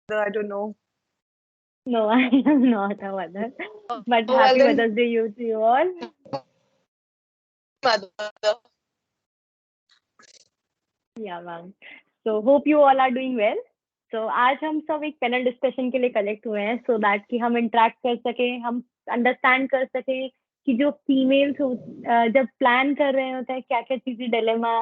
I don't know. No, I am not a mother. But Oh, well happy then, Mother's Day to you all. mother. या ma'am. So hope you all are doing well. So आज हम सब एक panel discussion के लिए collect हुए हैं so that कि हम इंटरेक्ट कर सके, हम अंडरस्टैंड कर सके कि जो फीमेल्स जब प्लान कर रहे होते हैं क्या क्या चीजें डिलेमा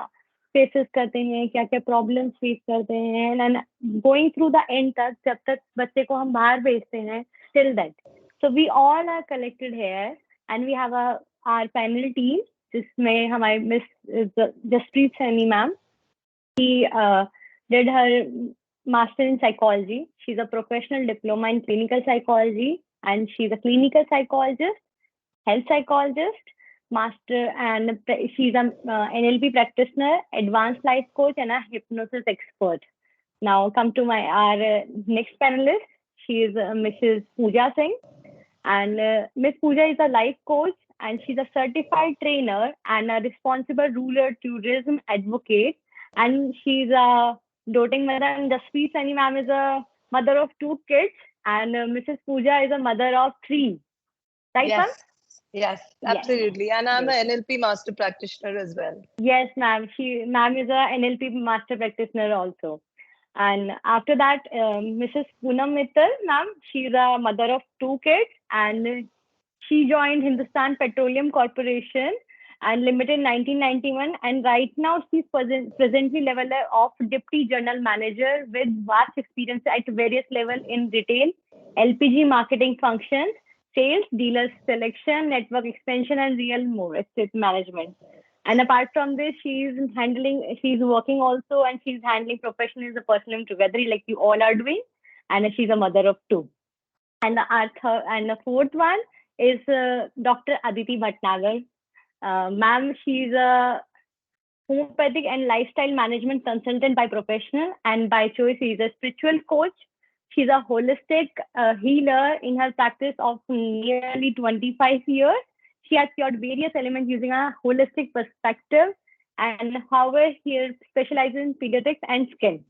फेसेस करते हैं, क्या क्या प्रॉब्लम्स फेस करते हैं, and going through the end तक जब तक बच्चे को हम बाहर भेजते हैं till that. So we all are collected here and we have our panel team जिसमें हमारे Miss Jaspreet Saini ma'am. She did her master in psychology. She's a professional diploma in clinical psychology, and she's a clinical psychologist, health psychologist, master, and she's an NLP practitioner, advanced life coach, and a hypnosis expert. Now, come to our next panelist. She is Mrs. Pooja Singh, and Miss Pooja is a life coach, and she's a certified trainer and a responsible rural tourism advocate. And she's a doting mother. And Jaspreet Sani ma'am is a mother of two kids, and Mrs. Pooja is a mother of three. Right, ma'am? Yes, yes, Yes. absolutely. And I'm Great. an NLP master practitioner as well. Yes, ma'am. Ma'am is a NLP master practitioner also. And after that, Mrs. Poonam Mittal, ma'am, she's a mother of two kids, and she joined Hindustan Petroleum Corporation and Limited in 1991. And right now, she's presently level of Deputy General Manager with vast experience at various levels in retail, LPG marketing functions, sales, dealer selection, network expansion, and real estate management. And apart from this, she's working also, and she's handling professionalism, personal together, like you all are doing. And she's a mother of two. And the fourth one is Dr. Aditi Bhatnagar. Ma'am, she's a homeopathic and lifestyle management consultant by professional, and by choice, she's a spiritual coach. She's a holistic healer in her practice of nearly 25 years. She has cured various elements using a holistic perspective, and however, here specializes in pediatrics and skin.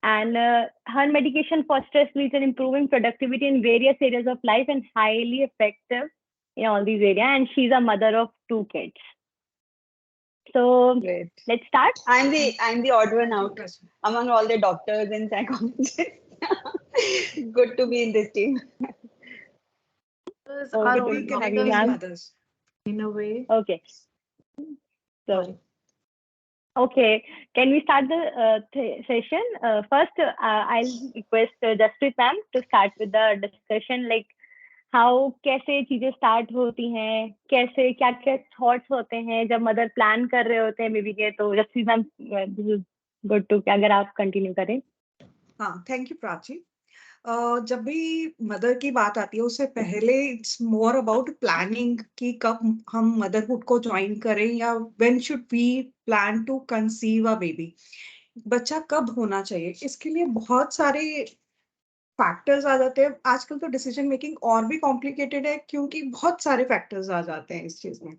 And her medication for stress relief and improving productivity in various areas of life and highly effective in all these areas. And she's a mother of two kids. So Great. let's start. I'm the odd one out among all the doctors and psychologists. Good to be in this team. Mothers Oh, are good all to We have you, doctors connect. ma'am. mothers in a way. Okay. So, Sorry. okay. Can we start the session? First, I'll request Jasprit ma'am to start with the discussion, like how कैसे चीजें start होती हैं, कैसे क्या क्या thoughts होते हैं जब मदर प्लान कर रहे होते हैं बेबी के. तो justice ma'am, this is good to अगर आप कंटिन्यू करें. हाँ, थैंक यू प्राची. जब भी मदर की बात आती है उससे पहले इट्स मोर अबाउट प्लानिंग कि कब हम मदरहुड को ज्वाइन करें या when should we plan to conceive a baby. बच्चा कब होना चाहिए, इसके लिए बहुत सारे फैक्टर्स आ जाते हैं. आजकल तो डिसीजन मेकिंग और भी कॉम्प्लिकेटेड है क्योंकि बहुत सारे फैक्टर्स आ जाते हैं इस चीज में.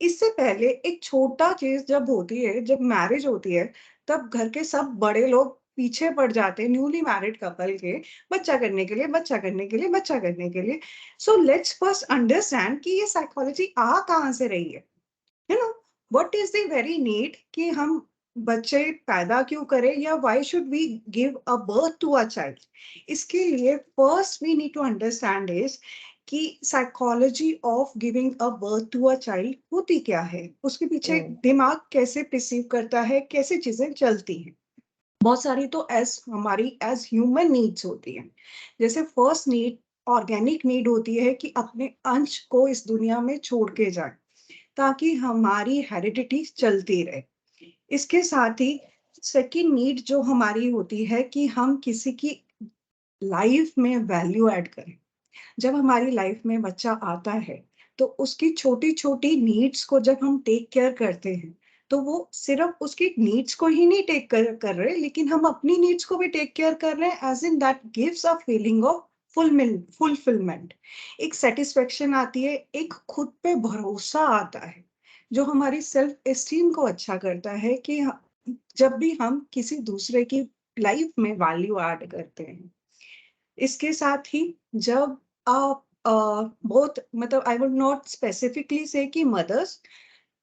इससे पहले एक छोटा चीज जब होती है, जब मैरिज होती है, तब घर के सब बड़े लोग पीछे पड़ जाते हैं न्यूली मैरिड कपल के, बच्चा करने के लिए, बच्चा करने के लिए, बच्चा करने के लिए. सो लेट्स फर्स्ट अंडरस्टैंड कि ये साइकोलॉजी आ कहाँ से रही है. You know what is the very need कि हम बच्चे पैदा क्यों करें या why should we give a birth to a child. इसके लिए first we need to understand is कि psychology of giving a birth to a child होती क्या है, उसके पीछे दिमाग कैसे परसीव करता है, कैसे चीजें चलती हैं. बहुत सारी तो हमारी एज ह्यूमन नीड्स होती हैं. जैसे फर्स्ट नीड ऑर्गेनिक नीड होती है कि अपने अंश को इस दुनिया में छोड़ के जाए ताकि हमारी हेरिडिटी चलती रहे. इसके साथ ही सेकंड नीड जो हमारी होती है कि हम किसी की लाइफ में वैल्यू ऐड करें. जब हमारी लाइफ में बच्चा आता है तो उसकी छोटी छोटी नीड्स को जब हम टेक केयर करते हैं तो वो सिर्फ उसकी नीड्स को ही नहीं टेक कर रहे, लेकिन हम अपनी नीड्स को भी टेक केयर कर रहे हैं, as in that gives a feeling of fulfilment. एक सेटिस्फेक्शन आती है, एक खुद पे भरोसा आता है जो हमारी सेल्फ एस्टीम को अच्छा करता है कि जब भी हम किसी दूसरे की लाइफ में वैल्यू ऐड करते हैं. इसके साथ ही जब आप बहुत मतलब आई वुड नॉट स्पेसिफिकली से कि मदर्स,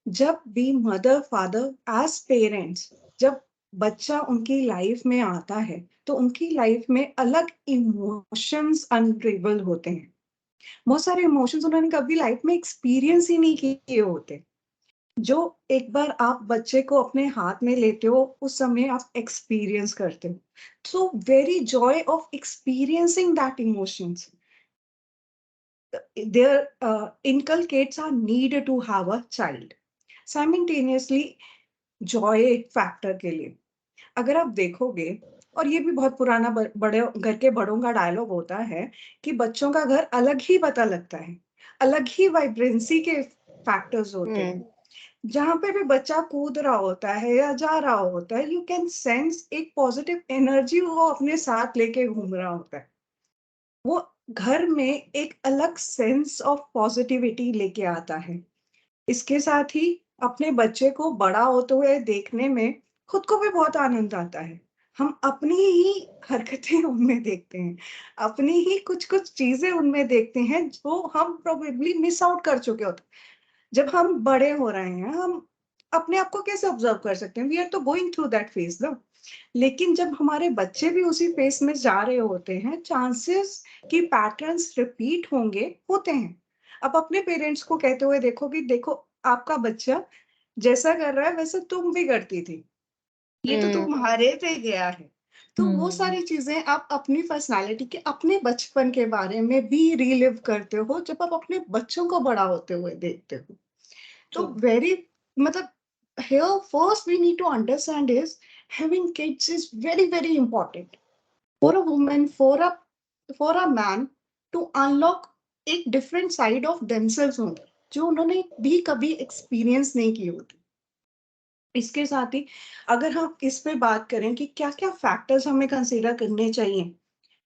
जब भी मदर फादर एज पेरेंट्स, जब बच्चा उनकी लाइफ में आता है तो उनकी लाइफ में अलग इमोशंस अनरेबल होते हैं। बहुत सारे इमोशंस उन्होंने कभी लाइफ में एक्सपीरियंस ही नहीं किए होते, जो एक बार आप बच्चे को अपने हाथ में लेते हो उस समय आप एक्सपीरियंस करते हो। So very Joy of experiencing that emotions there inculcates our need to have a child simultaneously joy factor के लिए। अगर आप देखोगे, और ये भी बहुत पुराना बड़े घर के बड़ों का डायलॉग होता है कि बच्चों का घर अलग ही पता लगता है, अलग ही वाइब्रेंसी के फैक्टर्स होते हैं। जहां पे भी बच्चा कूद रहा होता है या जा रहा होता है, यू कैन सेंस एक पॉजिटिव एनर्जी वो अपने साथ लेके घूम रहा होता है। वो घर में एक अलग सेंस ऑफ पॉजिटिविटी लेके आता है। इसके साथ ही अपने बच्चे को बड़ा होते हुए देखने में खुद को भी बहुत आनंद आता है। हम अपनी ही हरकतें उनमें देखते हैं, अपनी ही कुछ कुछ चीजें उनमें देखते हैं जो हम प्रोबेबली मिस आउट कर चुके होते हैं। जब हम बड़े हो रहे हैं, हम अपने आप को कैसे ऑब्जर्व कर सकते हैं? वी आर तो गोइंग थ्रू दैट फेज ना। लेकिन जब हमारे बच्चे भी उसी फेस में जा रहे होते हैं, चांसेस कि पैटर्न्स रिपीट होंगे होते हैं। अब अपने पेरेंट्स को कहते हुए देखो कि देखो, आपका बच्चा जैसा कर रहा है वैसे तुम भी करती थी, ये तो तुम्हारे पे गया है। तो वो सारी चीजें आप अपनी पर्सनालिटी के, अपने बचपन के बारे में भी रीलिव करते हो जब आप अपने बच्चों को बड़ा होते हुए देखते हो। तो वेरी मतलब here first we need to understand is having kids is very very important for a woman, for a man to unlock एक different side of themselves होंगे जो उन्होंने भी कभी एक्सपीरियंस नहीं की होती। इसके साथ ही अगर हम इस पे बात करें कि क्या क्या फैक्टर्स हमें कंसीडर करने चाहिए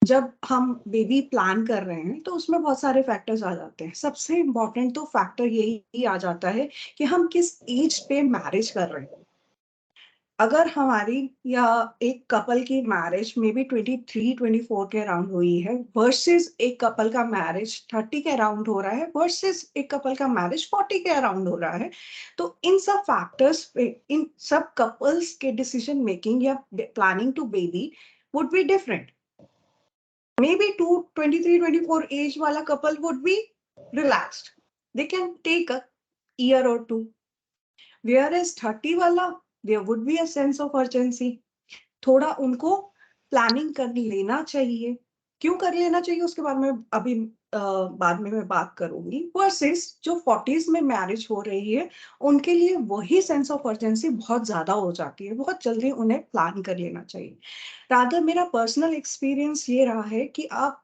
जब हम बेबी प्लान कर रहे हैं, तो उसमें बहुत सारे फैक्टर्स आ जाते हैं। सबसे इम्पोर्टेंट तो फैक्टर यही आ जाता है कि हम किस एज पे मैरिज कर रहे हैं। अगर हमारी या एक कपल की मैरिज में भी 23-24 के अराउंड हुई है वर्सेस एक कपल का मैरिज 30 के अराउंड हो रहा है वर्सेस एक कपल का मैरिज 40 के अराउंड हो रहा है, तो इन सब फैक्टर्स पे इन सब कपल्स के डिसीजन मेकिंग या planning to baby would be different. Maybe 23-24 age wala couple would be relaxed. They can take a year or two. Whereas 30 wala, there would be a sense of urgency. थोड़ा उनको planning कर लेना चाहिए। क्यों कर लेना चाहिए उसके बारे में अभी बाद में मैं बात करूंगी। वर्सेस जो 40s में मैरिज हो रही है, उनके लिए वही सेंस ऑफ अर्जेंसी बहुत ज्यादा हो जाती है, बहुत जल्दी उन्हें प्लान कर लेना चाहिए। रादर मेरा पर्सनल एक्सपीरियंस ये रहा है कि आप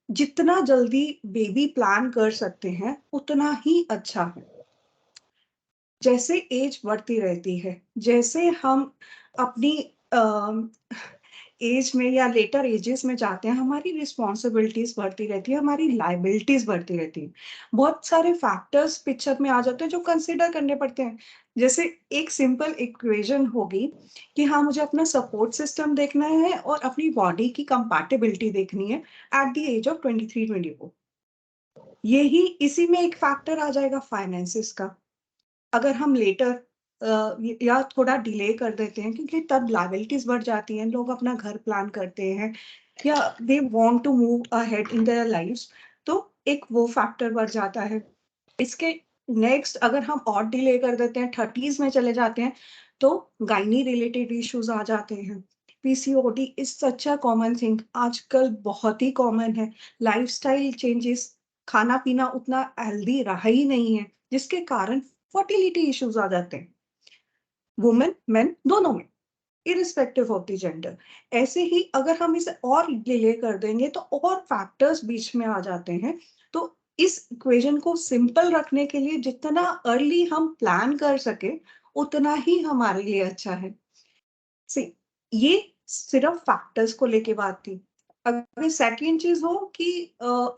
जितना जल्दी बेबी प्लान कर सकते हैं उतना ही अच्छा है। जैसे एज बढ़ती रहती है, जैसे हम अपनी एज में या लेटर एजेस में जाते हैं, हमारी रिस्पॉन्सिबिलिटीज बढ़ती रहती है, हमारी लाइबिलिटीज बढ़ती रहती है। बहुत सारे फैक्टर्स पिक्चर में आ जाते हैं जो कंसिडर करने पड़ते हैं। जैसे एक सिंपल इक्वेशन होगी कि हाँ, मुझे अपना सपोर्ट सिस्टम देखना है और अपनी बॉडी की कंपैटिबिलिटी देखनी है एट द एज ऑफ 23-24। यही इसी में एक फैक्टर आ जाएगा फाइनेंसिस का। अगर हम लेटर या थोड़ा डिले कर देते हैं क्योंकि तब लायबिलिटीज बढ़ जाती हैं, लोग अपना घर प्लान करते हैं या they want to move ahead in their lives, तो एक वो फैक्टर बढ़ जाता है। इसके नेक्स्ट अगर हम और डिले कर देते हैं, 30s में चले जाते हैं, तो गायनी रिलेटेड इश्यूज आ जाते हैं। PCOD is such a common thing, आजकल बहुत ही कॉमन है। लाइफस्टाइल चेंजेस, खाना पीना उतना हेल्दी रहा ही नहीं है, जिसके कारण फर्टिलिटी इश्यूज आ जाते हैं वुमेन मेन दोनों में, इरिस्पेक्टिव ऑफ द जेंडर। ऐसे ही अगर हम इसे और डिले कर देंगे तो और फैक्टर्स बीच में आ जाते हैं। तो इस इक्वेशन को सिंपल रखने के लिए जितना अर्ली हम प्लान कर सके उतना ही हमारे लिए अच्छा है। सी, ये सिर्फ फैक्टर्स को लेके बात थी। अगर सेकंड चीज हो कि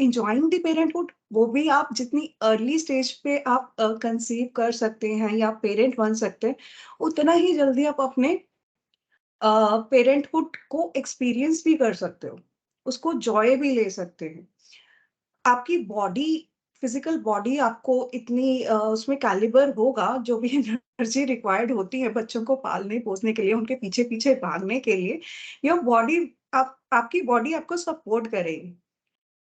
इंजॉइंग द पेरेंटहुड, वो भी आप जितनी अर्ली स्टेज पे आप कंसीव कर सकते हैं या पेरेंट बन सकते हैं, उतना ही जल्दी आप अपने पेरेंटहुड को एक्सपीरियंस भी कर सकते हो। उसको जॉय भी ले सकते हैं। आपकी बॉडी, फिजिकल बॉडी आपको इतनी उसमें कैलिबर होगा, जो भी एनर्जी रिक्वायर्ड होती है बच्चों को पालने पोसने के लिए, उनके पीछे पीछे भागने के लिए, योर बॉडी, आपकी बॉडी आपको सपोर्ट करेगी।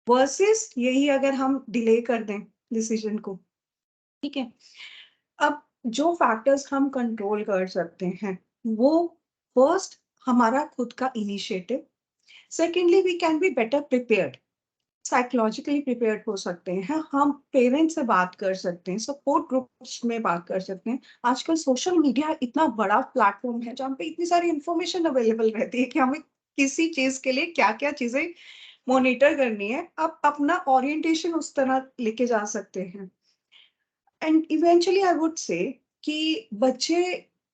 वर्सेस यही अगर हम डिले कर दें डिसीजन को, ठीक है। अब जो फैक्टर्स हम कंट्रोल कर सकते हैं वो, फर्स्ट हमारा खुद का initiative, secondly we can be better prepared, psychologically prepared हो सकते हैं, हम पेरेंट्स से बात कर सकते हैं, सपोर्ट ग्रुप्स में बात कर सकते हैं। आजकल सोशल मीडिया इतना बड़ा प्लेटफॉर्म है जहाँ पे इतनी सारी इंफॉर्मेशन अवेलेबल रहती है कि हमें किसी चीज के लिए क्या क्या चीजें मॉनिटर करनी है, आप अपना ओरिएंटेशन उस तरह लेके जा सकते हैं। एंड इवेंचुअली आई वुड से कि बच्चे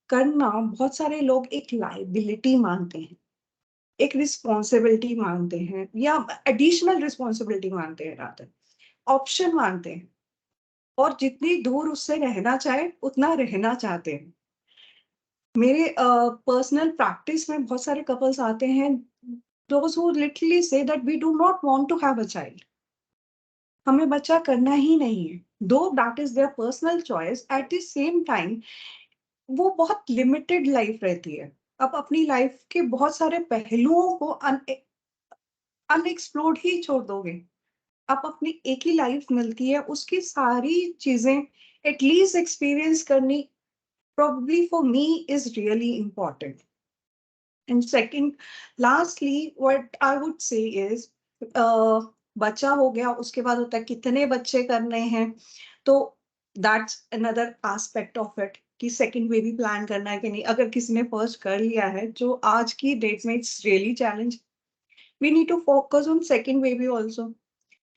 करना बहुत सारे लोग एक लाइबिलिटी मानते हैं, एक रिस्पॉन्सिबिलिटी मानते हैं, या एडिशनल रिस्पॉन्सिबिलिटी मानते हैं, रादर ऑप्शन मानते हैं, और जितनी दूर उससे रहना चाहे उतना रहना चाहते हैं। मेरे पर्सनल प्रैक्टिस में बहुत सारे कपल्स आते हैं, those who literally say that we do not want to have a child, हमें बच्चा करना ही नहीं है, दो that is their personal choice, eight the same time वो बहुत लिमिटेड लाइफ रहती है। आप अपनी लाइफ के बहुत सारे पहलुओं को अनएक्सप्लोर्ड ही छोड़ दोगे। आप अपनी एक ही लाइफ मिलती है, उसकी सारी चीजें एटलीस्ट एक्सपीरियंस करनी, probably for me is really important. And second, lastly, what I would say is, बच्चा हो गया, उसके बाद होता है कितने बच्चे करने हैं, तो that's another aspect of it कि सेकंड बेबी प्लान करना है कि नहीं। अगर किसी ने फर्स्ट कर लिया है, जो आज की डेट में it's really challenge, we need to focus on second baby also.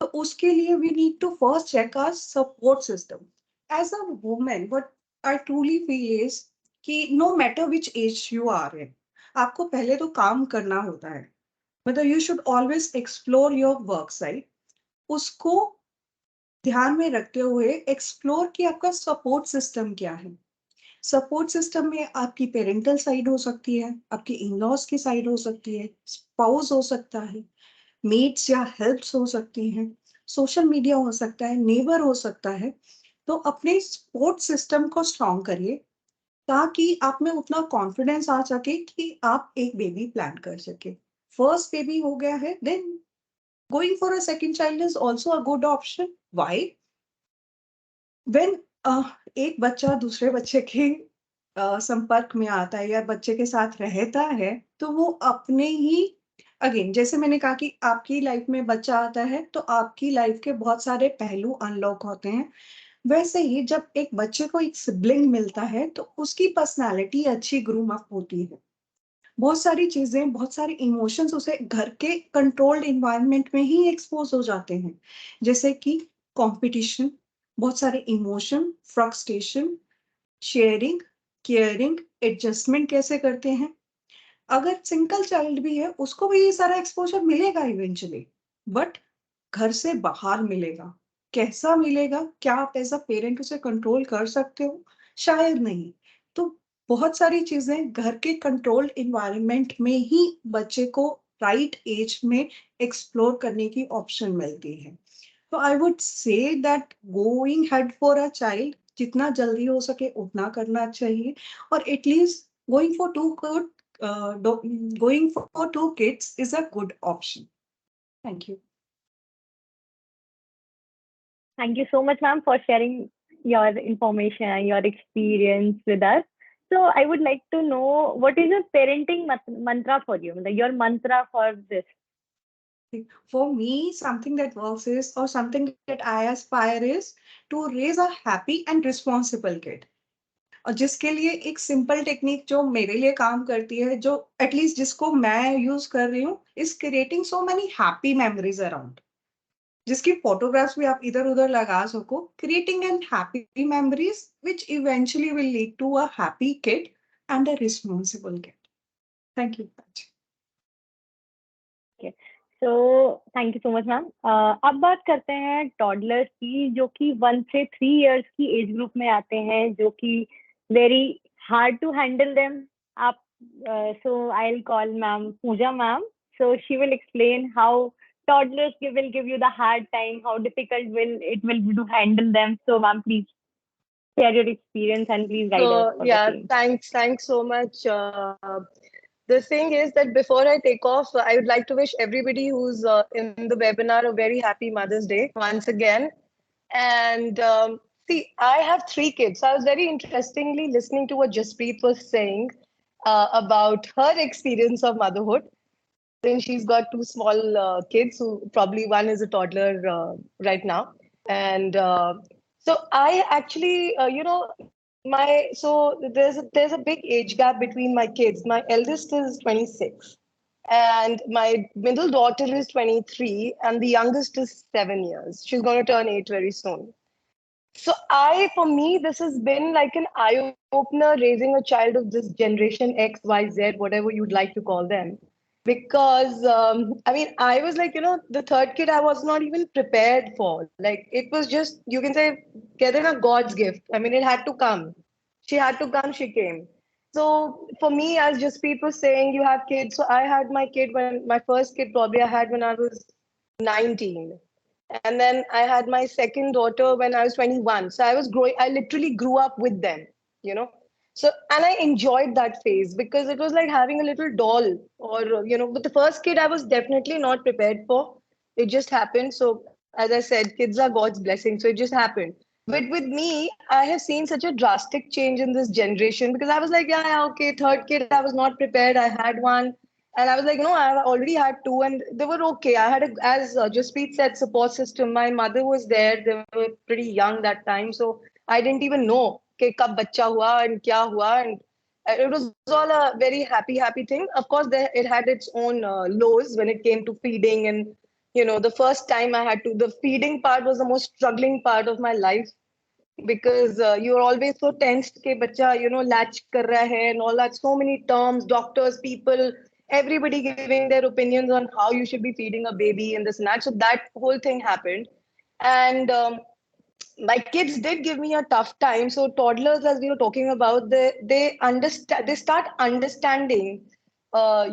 तो उसके लिए we need to first check our support system as a women. What I truly feel is कि no matter which age you are in, आपको पहले तो काम करना होता है, मतलब you should always explore your work side, उसको ध्यान में रखते हुए एक्सप्लोर कि आपका सपोर्ट सिस्टम क्या है। सपोर्ट सिस्टम में आपकी पेरेंटल साइड हो सकती है, आपकी इन लॉज की साइड हो सकती है, स्पाउस हो सकता है, मेट्स या हेल्प्स हो सकती हैं, सोशल मीडिया हो सकता है, नेबर हो सकता है। तो अपने सपोर्ट सिस्टम को स्ट्रॉन्ग करिए ताकि आप में उतना कॉन्फिडेंस आ सके कि आप एक बेबी प्लान कर सके। फर्स्ट बेबी हो गया है, then going for a second child is also a good option. Why? When एक बच्चा दूसरे बच्चे के संपर्क में आता है या बच्चे के साथ रहता है, तो वो अपने ही, अगेन जैसे मैंने कहा कि आपकी लाइफ में बच्चा आता है तो आपकी लाइफ के बहुत सारे पहलू अनलॉक होते हैं, वैसे ही जब एक बच्चे को एक सिबलिंग मिलता है तो उसकी पर्सनालिटी अच्छी ग्रूम अप होती है। बहुत सारी चीजें, बहुत सारे इमोशंस उसे घर के कंट्रोल्ड इन्वायरमेंट में ही एक्सपोज हो जाते हैं, जैसे कि कंपटीशन, बहुत सारे emotion, frustration, sharing, caring, adjustment कैसे करते हैं। अगर सिंगल चाइल्ड भी है उसको भी ये सारा एक्सपोजर मिलेगा इवेंचुअली, बट घर से बाहर मिलेगा। कैसा मिलेगा, क्या आप एज अ पेरेंट उसे कंट्रोल कर सकते हो? शायद नहीं। तो बहुत सारी चीजें घर के कंट्रोल्ड इन्वायरमेंट में ही बच्चे को राइट एज में एक्सप्लोर करने की ऑप्शन मिलती है। तो I would say that going head for a child जितना जल्दी हो सके उतना करना चाहिए, और at least going for two good, going for two kids is a good option. Thank you. Thank you so much, ma'am, for sharing your information and your experience with us. So I would like to know, what is your parenting mantra for you? Like your mantra for this? For me, something that works is, or something that I aspire is, to raise a happy and responsible kid. और जिसके लिए एक simple technique जो मेरे लिए काम करती है, जो एटलीस्ट जिसको मैं यूज कर रही हूँ, is creating so many happy memories around, जिसकी फोटोग्राफ्स भी आप इधर उधर लगा सको, creating an happy memories which eventually will lead to a happy kid and a responsible kid. Thank you. Okay. So thank you so much, ma'am. अब बात करते हैं टॉडलर्स की, जो कि 1 से 3 इयर्स की एज ग्रुप में आते हैं, जो कि very hard to handle them. आप so I will call ma'am Pooja ma'am So she will explain how toddlers will give you the hard time, how difficult will it will be to handle them. So ma'am, please share your experience and please guide us So for the yeah, same. thanks so much. The thing is that before I take off, I would like to wish everybody who's in the webinar a very happy Mother's Day once again. And see, I have three kids. So I was very interestingly listening to what Jaspreet was saying about her experience of motherhood. Then she's got two small kids who probably one is a toddler right now. And so I actually, there's a big age gap between my kids. My eldest is 26, and my middle daughter is 23, and the youngest is 7 years. She's going to turn 8 very soon. So for me, this has been like an eye opener raising a child of this generation X, Y, Z, whatever you'd like to call them. Because, I mean, I was like, the third kid I was not even prepared for. Like, it was just, you can say, getting a God's gift. I mean, it had to come. She had to come, she came. So for me, as just people saying, you have kids. So I had my kid when my first kid probably I had when I was 19. And then I had my second daughter when I was 21. So I literally grew up with them, you know. So, and I enjoyed that phase because it was like having a little doll but the first kid I was definitely not prepared for. It just happened. So, as I said, kids are God's blessing. So it just happened. But with me, I have seen such a drastic change in this generation because I was like, yeah, okay, third kid, I was not prepared. I had one. And I was like, no, I already had two, and they were okay. I had, as Jaspreet said, support system. My mother was there. They were pretty young that time, so I didn't even know कि कब बच्चा हुआ and क्या हुआ, and it was all a very happy thing. Of course, it had its own lows when it came to feeding, and the first time I had to. The feeding part was the most struggling part of my life because you're always so tensed ke bacha latch kar raha hai and all that, so many terms, doctors, people, everybody giving their opinions on how you should be feeding a baby and this and that. So that whole thing happened. And my kids did give me a tough time. So toddlers, as we were talking about, they understand, they start understanding when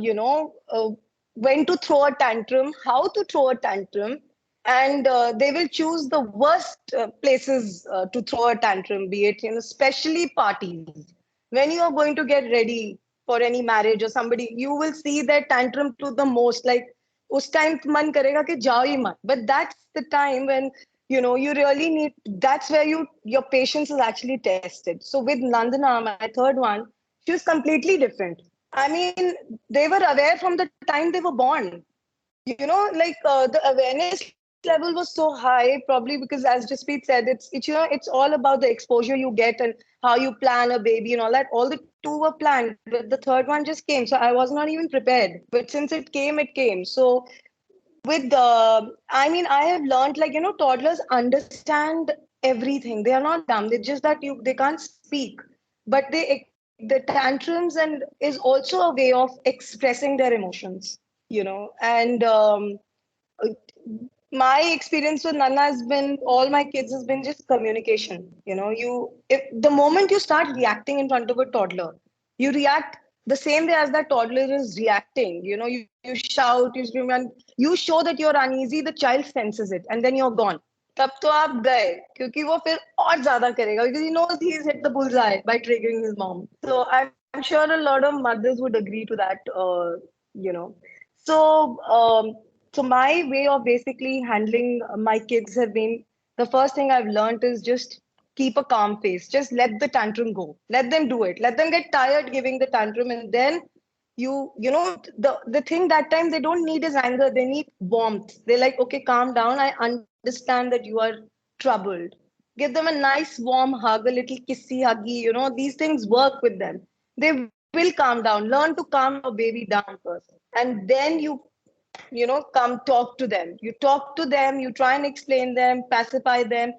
to throw a tantrum, how to throw a tantrum, and they will choose the worst places to throw a tantrum, be it especially parties. When you are going to get ready for any marriage or somebody, you will see their tantrum to the most. Like उस time मन करेगा कि जाओ ही मत. But that's the time when you really need. That's where your patience is actually tested. So with Nandana, my third one, she was completely different. I mean, they were aware from the time they were born. The awareness level was so high, probably because, as Jaspreet said, it's all about the exposure you get and how you plan a baby and all that. All the two were planned, but the third one just came, so I was not even prepared. But since it came. So with I mean, I have learned, like, toddlers understand everything. They are not dumb. It's just that they can't speak, but the tantrums and is also a way of expressing their emotions. And my experience with Nana has been, all my kids has been just communication. If the moment you start reacting in front of a toddler, you react the same way as that toddler is reacting. You shout, you scream, and you show that you're uneasy. The child senses it, and then you're gone. तब तो आप गए क्योंकि वो फिर और ज्यादा करेगा because he knows he's hit the bullseye by triggering his mom. So I'm sure a lot of mothers would agree to that. You know, so so my way of basically handling my kids have been, the first thing I've learned is just keep a calm face. Just let the tantrum go. Let them do it. Let them get tired giving the tantrum, and then the thing that time they don't need is anger. They need warmth. They're like, okay, calm down. I understand that you are troubled. Give them a nice warm hug, a little kissy huggy. These things work with them. They will calm down. Learn to calm your baby down first, and then come talk to them. You talk to them, you try and explain them, pacify them,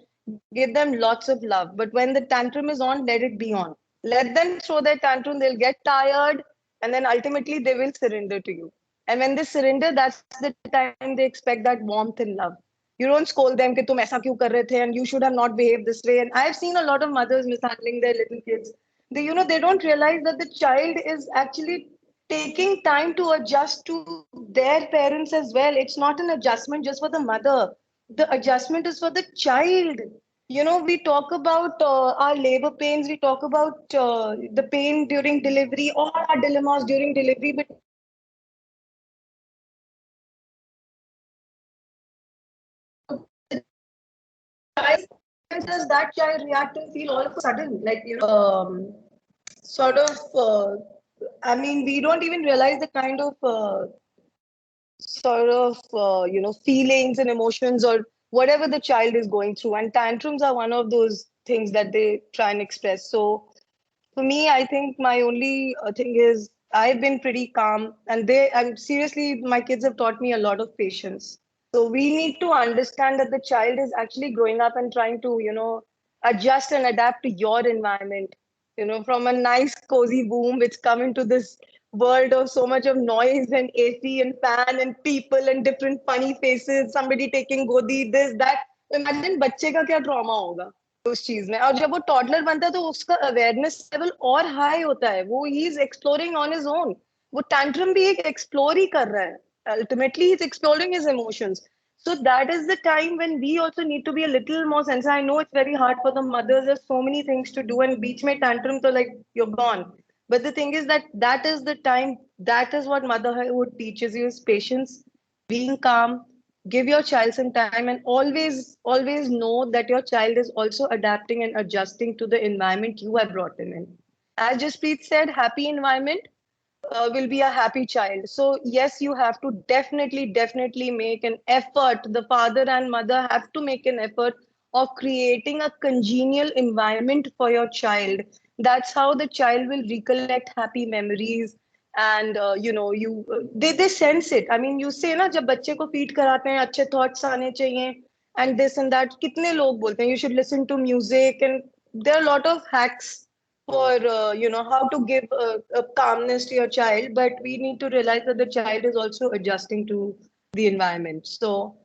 give them lots of love. But when the tantrum is on, let it be on. Let them throw their tantrum. They'll get tired, and then ultimately they will surrender to you. And when they surrender, that's the time they expect that warmth and love. You don't scold them कि तुम ऐसा क्यों कर रहे थे, and you should have not behaved this way. And I've seen a lot of mothers mishandling their little kids. They don't realize that the child is actually taking time to adjust to their parents as well. It's not an adjustment just for the mother. The adjustment is for the child. We talk about our labor pains, we talk about the pain during delivery, all our dilemmas during delivery, but we don't talk about the child the child does that child react and feel all of a sudden like sort of I mean, we don't even realize the kind of sort of feelings and emotions or whatever the child is going through, and tantrums are one of those things that they try and express. So for me, I think my only thing is I've been pretty calm, and I'm seriously, my kids have taught me a lot of patience. So we need to understand that the child is actually growing up and trying to, adjust and adapt to your environment. From a nice, cozy room, which come into this world of so much of noise and AC and fan and people and different funny faces, somebody taking godi, this, that. Imagine बच्चे का क्या trauma होगा उस चीज में, और जब वो टॉडलर बनता है तो उसका अवेयरनेस लेवल और हाई होता है, वो he is exploring on his own, वो टैंट्रम भी एक एक्सप्लोर ही कर रहा है, ultimately he is exploring his emotions. So that is the time when we also need to be a little more sensitive. I know it's very hard for the mothers. There's so many things to do, and beach mein tantrum, so like you're gone. But the thing is that that is the time. That is what motherhood teaches you: is patience, being calm, give your child some time, and always know that your child is also adapting and adjusting to the environment you have brought him in. As Jaspreet said, happy environment will be a happy child. So yes, you have to definitely make an effort. The father and mother have to make an effort of creating a congenial environment for your child. That's how the child will recollect happy memories. And they sense it. I mean, you say ना, जब बच्चे को feed कराते हैं अच्छे thoughts आने चाहिए and this and that, कितने लोग बोलते हैं you should listen to music, and there are a lot of hacks for how to give a calmness to your child, but we need to realize that the child is also adjusting to the environment. So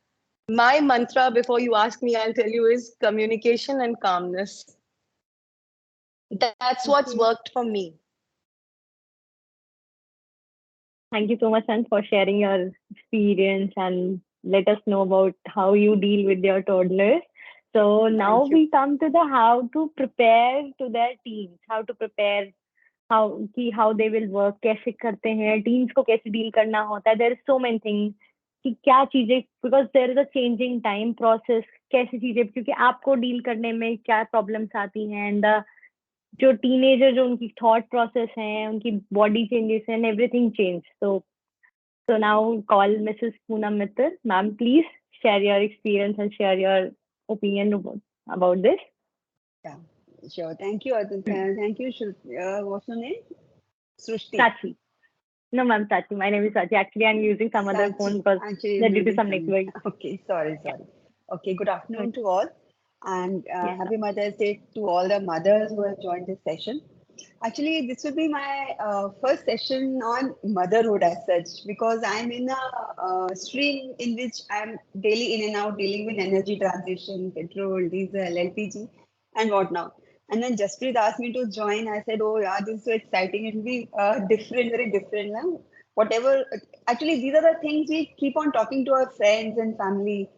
my mantra, before you ask me, I'll tell you, is communication and calmness. That's what's Okay. worked for me. Thank you so much, San, for sharing your experience and let us know about how you deal with your toddlers. So now Thank you. we come to the how to prepare to their teens, how to prepare how they will work, कैसे करते हैं teens को कैसे deal करना होता है. There is so many things कि क्या चीजें, because there is a changing time process, कैसी चीजें, क्योंकि आपको deal करने में क्या problems आती हैं, and जो टीनेजर जो उनकी थॉट प्रोसेस है, उनकी body changes and everything change. So now call Mrs. Poonam Mittal. Ma'am, please share your experience and share your opinion about this. Yeah, sure. Thank you, thank you. What's your name? Srushti. Sachi. No, ma'am, Sachi. My name is Sachi. Actually, I'm using some other phone Sachi. because Actually, due to using some some. network. Okay, sorry. Okay, good afternoon to all, and Yes, happy Mother's Day to all the mothers who have joined this session. Actually, this will be my first session on motherhood as such, because I'm in a stream in which I'm daily in and out dealing with energy transition, petrol, diesel, LPG, and whatnot. And then Jaspreet asked me to join. I said, "Oh, yeah, this is so exciting. It will be different, very different. Now, whatever. Actually, these are the things we keep on talking to our friends and family,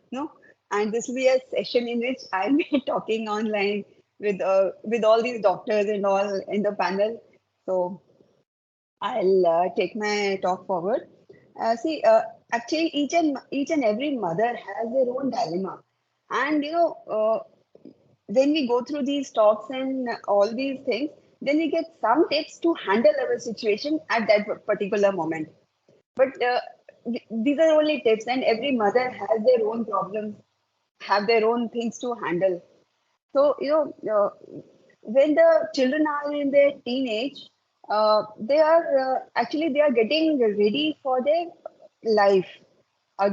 And this will be a session in which I'll be talking online with all these doctors and all in the panel. So I'll take my talk forward. See, actually, each and every mother has their own dilemma, and when we go through these talks and all these things, then we get some tips to handle our situation at that particular moment. But these are only tips, and every mother has their own problems, have their own things to handle. So, when the children are in their teenage, they are actually they are getting ready for their life.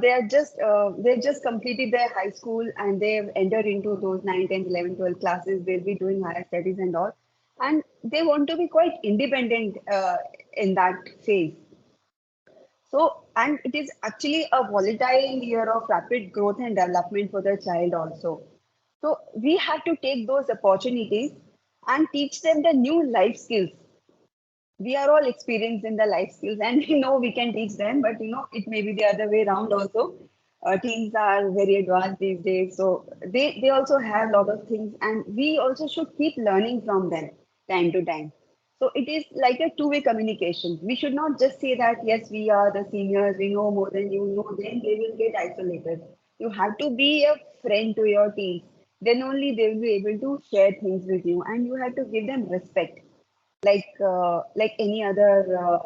They've just completed their high school and they've entered into those 9, 10, 11, 12 classes. They'll be doing higher studies and all. And they want to be quite independent in that phase. So, and it is actually a volatile year of rapid growth and development for the child also. So, we have to take those opportunities and teach them the new life skills. we are all experienced in the life skills, and we know we can teach them, but it may be the other way around also. Teens are very advanced these days, so they also have a lot of things, and we also should keep learning from them time to time. So it is like a two-way communication. We should not just say that, yes, we are the seniors, we know more than you know, then they will get isolated. You have to be a friend to your teens. Then only they will be able to share things with you, and you have to give them respect, like any other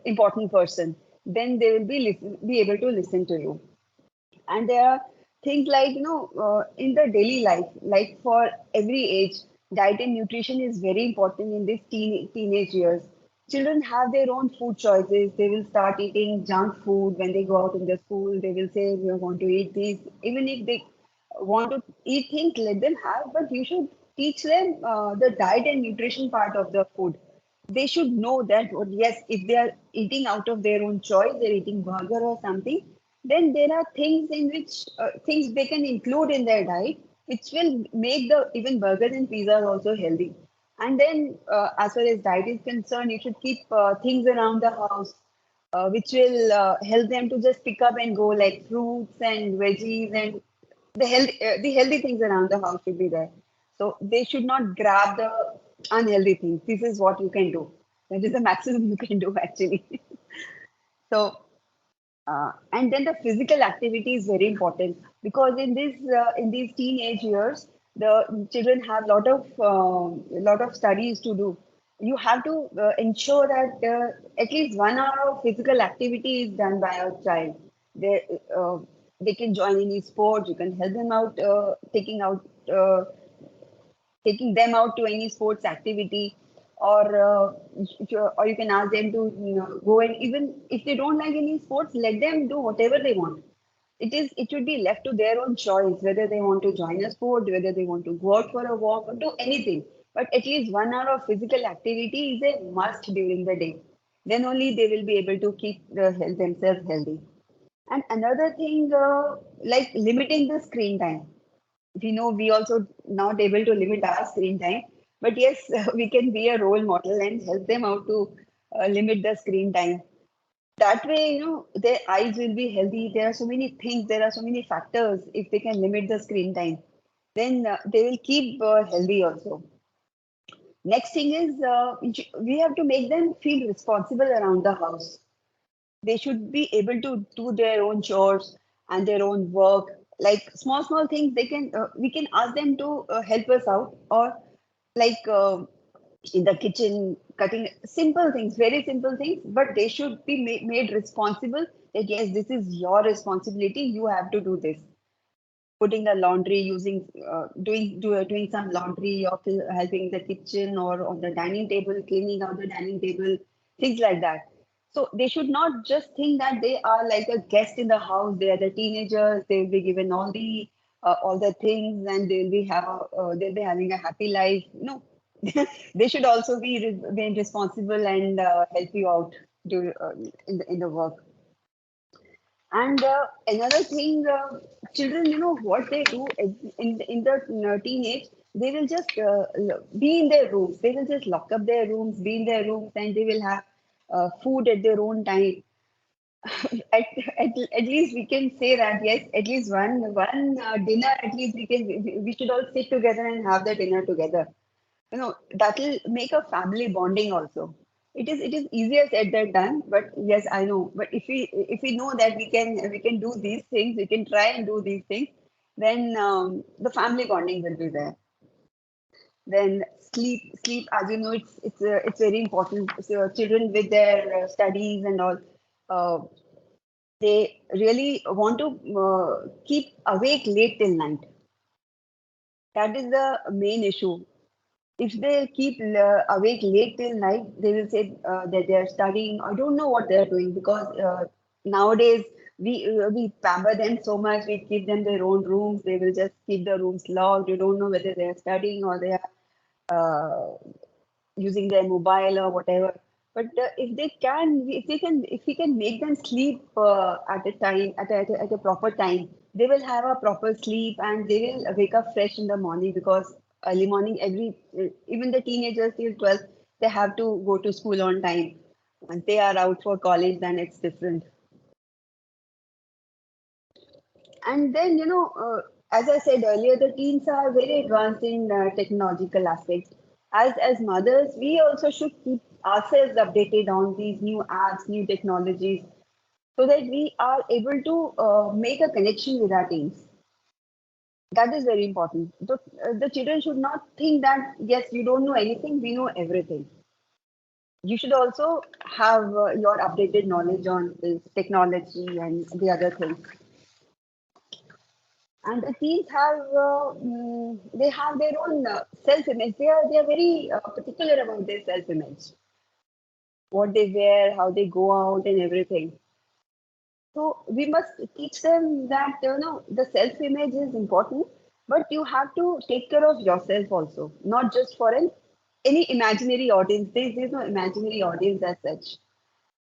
important person. Then they will be able to listen to you. And there are things like in the daily life, like for every age, diet and nutrition is very important in these teenage years. Children have their own food choices. They will start eating junk food when they go out in the school. They will say, we want to eat this. Even if they want to eat things, let them have, but you should teach them the diet and nutrition part of the food. They should know that, yes, if they are eating out of their own choice, they're eating burger or something, then there are things in which things they can include in their diet, which will make the even burgers and pizzas also healthy. And then, as far as diet is concerned, you should keep things around the house which will help them to just pick up and go, like fruits and veggies, and the healthy things around the house should be there. So they should not grab the unhealthy things. This is what you can do. That is the maximum you can do actually. So and then the physical activity is very important, because in these teenage years, the children have lot of studies to do. You have to ensure that at least 1 hour of physical activity is done by a child. They uh, they can join any sport. You can help them out, taking them out to any sports activity, or or you can ask them to go, and even if they don't like any sports, let them do whatever they want. It should be left to their own choice whether they want to join a sport, whether they want to go out for a walk or do anything. But at least 1 hour of physical activity is a must during the day. Then only they will be able to keep themselves healthy. And another thing, like limiting the screen time. We know we also not able to limit our screen time, but yes, we can be a role model and help them out to limit the screen time. That way, their eyes will be healthy. There are so many things, there are so many factors. If they can limit the screen time, then they will keep healthy also. Next thing is, we have to make them feel responsible around the house. They should be able to do their own chores and their own work, like small things. We can ask them to help us out, or like in the kitchen, cutting simple things, very simple things, but they should be made responsible, that yes, this is your responsibility, you have to do this. Putting the laundry, doing some laundry, or helping the kitchen, or on the dining table, cleaning out the dining table, things like that. So they should not just think that they are like a guest in the house. They are the teenagers. They will be given all the things, and they'll be having a happy life. No, they should also be responsible and help you out in the work. And another thing, children, what they do in the teenage, they will just be in their rooms. They will just lock up their rooms, be in their rooms, and they will have food at their own time. At least we can say that, yes, at least one dinner, at least we should all sit together and have the dinner together. That will make a family bonding also. It is easier said than done, but yes, I know. But if we know that we can do these things, we can try and do these things, then the family bonding will be there. Then sleep, as you know, it's very important. So children with their studies and all, uh, they really want to keep awake late till night. That is the main issue. If they keep awake late till night, they will say that they are studying. I don't know what they are doing, because nowadays we pamper them so much. We give them their own rooms. They will just keep the rooms locked. You don't know whether they are studying or they are using their mobile or whatever. But if we can make them sleep at a time, at a proper time, they will have a proper sleep, and they will wake up fresh in the morning, because early morning, even the teenagers till 12, they have to go to school on time. Once they are out for college, then it's different. And then, as I said earlier, the teens are very advanced in technological aspects. As mothers, we also should keep ourselves updated on these new apps, new technologies, so that we are able to make a connection with our teens. That is very important. The children should not think that, yes, you don't know anything, we know everything. You should also have your updated knowledge on this technology and the other things. And the teens have they have their own self image. They are very particular about their self image, what they wear, how they go out, and everything. So we must teach them that the self image is important, but you have to take care of yourself also, not just for any imaginary audience. There's no imaginary audience as such.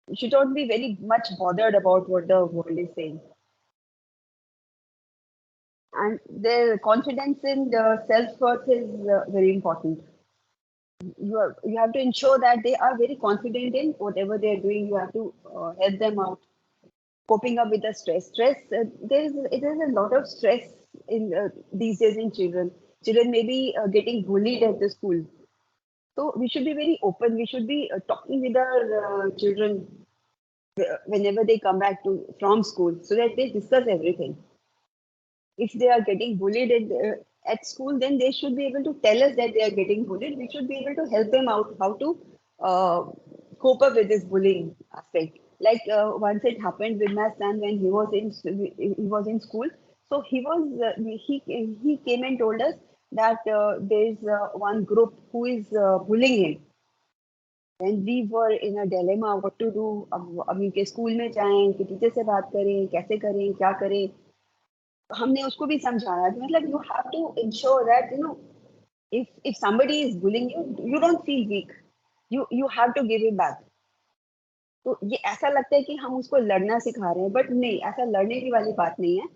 You should not be very much bothered about what the world is saying. And their confidence in the self-worth is very important. You have to ensure that they are very confident in whatever they are doing. You have to help them out coping up with the stress. There is a lot of stress in these days in children. Children may be getting bullied at the school, so we should be very open. We should be talking with our children whenever they come back to from school, so that they discuss everything. If they are getting bullied at school, then they should be able to tell us that they are getting bullied. We should be able to help them out how to uh, cope up with this bullying aspect. Like once it happened with my son when he was in school. So he came and told us that there is one group who is bullying him. And we were in a dilemma what to do. अब इनके school में जाएं कि teacher से बात करें, कैसे करें, क्या करें. हमने उसको भी समझाया कि मतलब you have to ensure that if somebody is bullying you, you don't feel weak. You have to give it back. तो ये ऐसा लगता है कि हम उसको लड़ना सिखा रहे हैं, बट नहीं, ऐसा लड़ने की वाली बात नहीं है.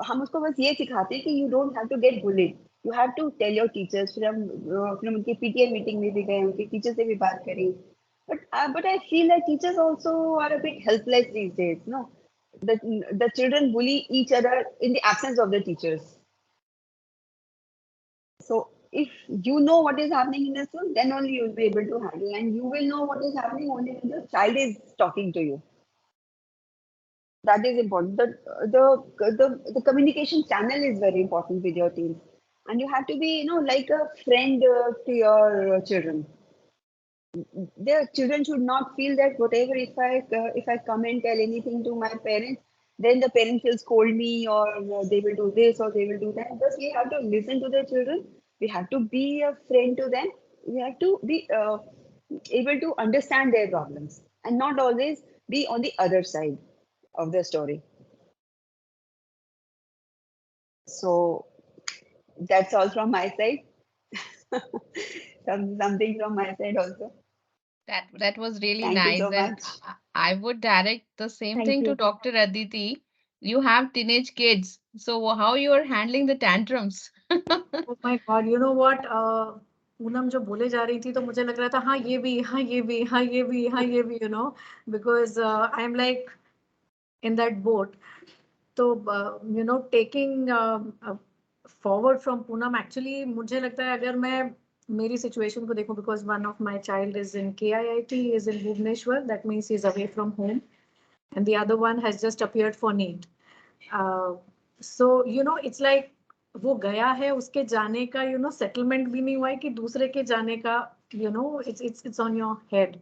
हम उसको बस ये सिखाते हैं कि you don't have to get bullied. You have to tell your teachers. फिर हम उनकी पीटीए मीटिंग में भी गए, उनके टीचर से भी बात करी. But I feel that teachers also are a bit helpless these days. No, the children bully each other in the absence of the teachers. So if you know what is happening in the school, then only you will be able to handle, and you will know what is happening only when the child is talking to you. That is important. The communication channel is very important with your teens, and you have to be like a friend to your children. Their children should not feel that whatever if I come and tell anything to my parents, then the parents will scold me, or they will do this or they will do that. But we have to listen to the children. We have to be a friend to them. We have to be able to understand their problems and not always be on the other side of the story. So that's all from my side. Something from my side also. That was really Thank you nice, so and much. I would direct the same Thank thing to you. Dr. Aditi. You have teenage kids, so how you are handling the tantrums? Oh my God, you know what? Poonam जो बोले जा रही थी तो मुझे लग रहा था हाँ ये भी, हाँ ये भी, हाँ ये भी, हाँ ये भी, because I'm like in that boat. तो taking forward from Poonam, actually मुझे लगता है अगर मैं मेरी situation को देखूं, because one of my child is in KIIT, is in Bhubaneswar, that means he's away from home, and the other one has just appeared for NEET. So it's like वो गया है, उसके जाने का सेटलमेंट भी नहीं हुआ है कि दूसरे के जाने का it's on your head.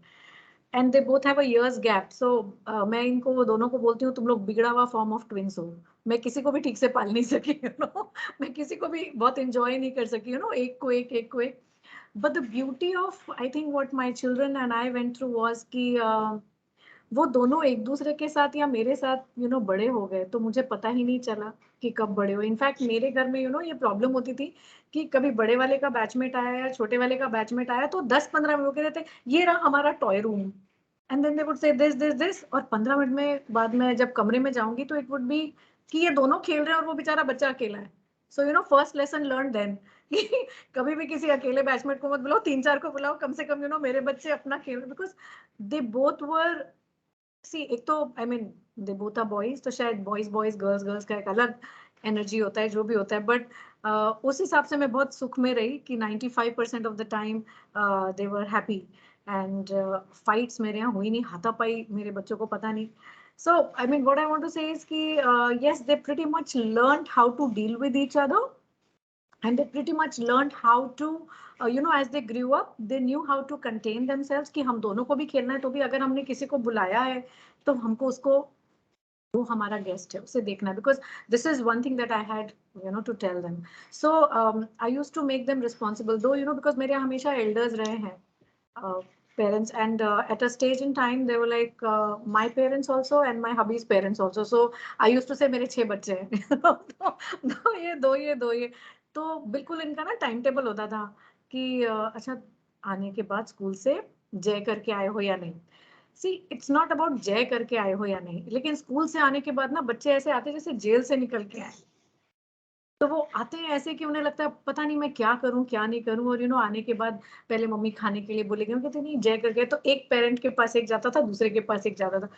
And they both have a year's gap. So मैं इनको दोनों को बोलती हूँ तुम लोग बिगड़ा हुआ फॉर्म ऑफ ट्विंस हो. मैं किसी को भी ठीक से पाल नहीं सकी मैं किसी को भी बहुत एंजॉय नहीं कर सकी एक को एक. But the beauty of I think what my children and I went through was कि वो दोनों एक दूसरे के साथ या मेरे साथ बड़े हो गए, तो मुझे पता ही नहीं चला कि कब बड़े हो. इनफैक्ट मेरे घर में ये प्रॉब्लम होती थी कि कभी बड़े वाले का बैचमेट आया या छोटे वाले का बैचमेट आया तो 10-15 मिनट के रहते ये रहा हमारा toy room, and then they would say this, और 15 मिनट में बाद में जब कमरे में जाऊंगी तो इट वुड बी कि ये दोनों खेल रहे हैं और वो बेचारा बच्चा अकेला है. So first lesson learn then कि कभी भी किसी अकेले बैचमेट को मत बुलाओ, 3-4 को बुलाओ कम से कम, यू नो मेरे बच्चे अपना खेल, because they both were, see एक तो I mean they both are boys, तो शायद बॉयज बॉयज गर्ल्स गर्ल्स का एक अलग एनर्जी होता है जो भी होता है, बट उस हिसाब से मैं बहुत सुख में रही कि 95% of the time they were happy, and fights मेरे यहाँ हुई नहीं, हाथापाई मेरे बच्चों को पता नहीं. So, I mean, what I want to say is कि yes, they pretty much learned how to deal with each other, and they pretty much learned how to, you know, as they grew up, they knew how to contain themselves कि हम दोनों को भी खेलना है, तो भी अगर हमने किसी को बुलाया है तो हमको उसको, वो हमारा गेस्ट है, उसे देखना है, because this is one thing that I had, you know, to tell them. So I used to make them responsible, though, you know, because मेरे हमेशा elders रहे हैं, parents, and at a stage in time they were like my parents also and my hubby's parents also. So I used to say मेरे 6 बच्चे हैं दो ये तो बिल्कुल इनका ना टाइम टेबल होता था कि अच्छा आने के बाद स्कूल से जय करके आए हो या नहीं. सी इट्स नॉट अबाउट जय करके आए हो या नहीं, लेकिन स्कूल से आने के बाद ना बच्चे ऐसे आते जैसे जेल से निकल के आए, तो वो आते हैं ऐसे कि उन्हें लगता है पता नहीं मैं क्या करूं क्या नहीं करूं, और यू नो आने के बाद पहले मम्मी खाने के लिए बोलेगी, हम कहते नहीं जय करके, तो एक पेरेंट के पास एक जाता था, दूसरे के पास एक जाता था.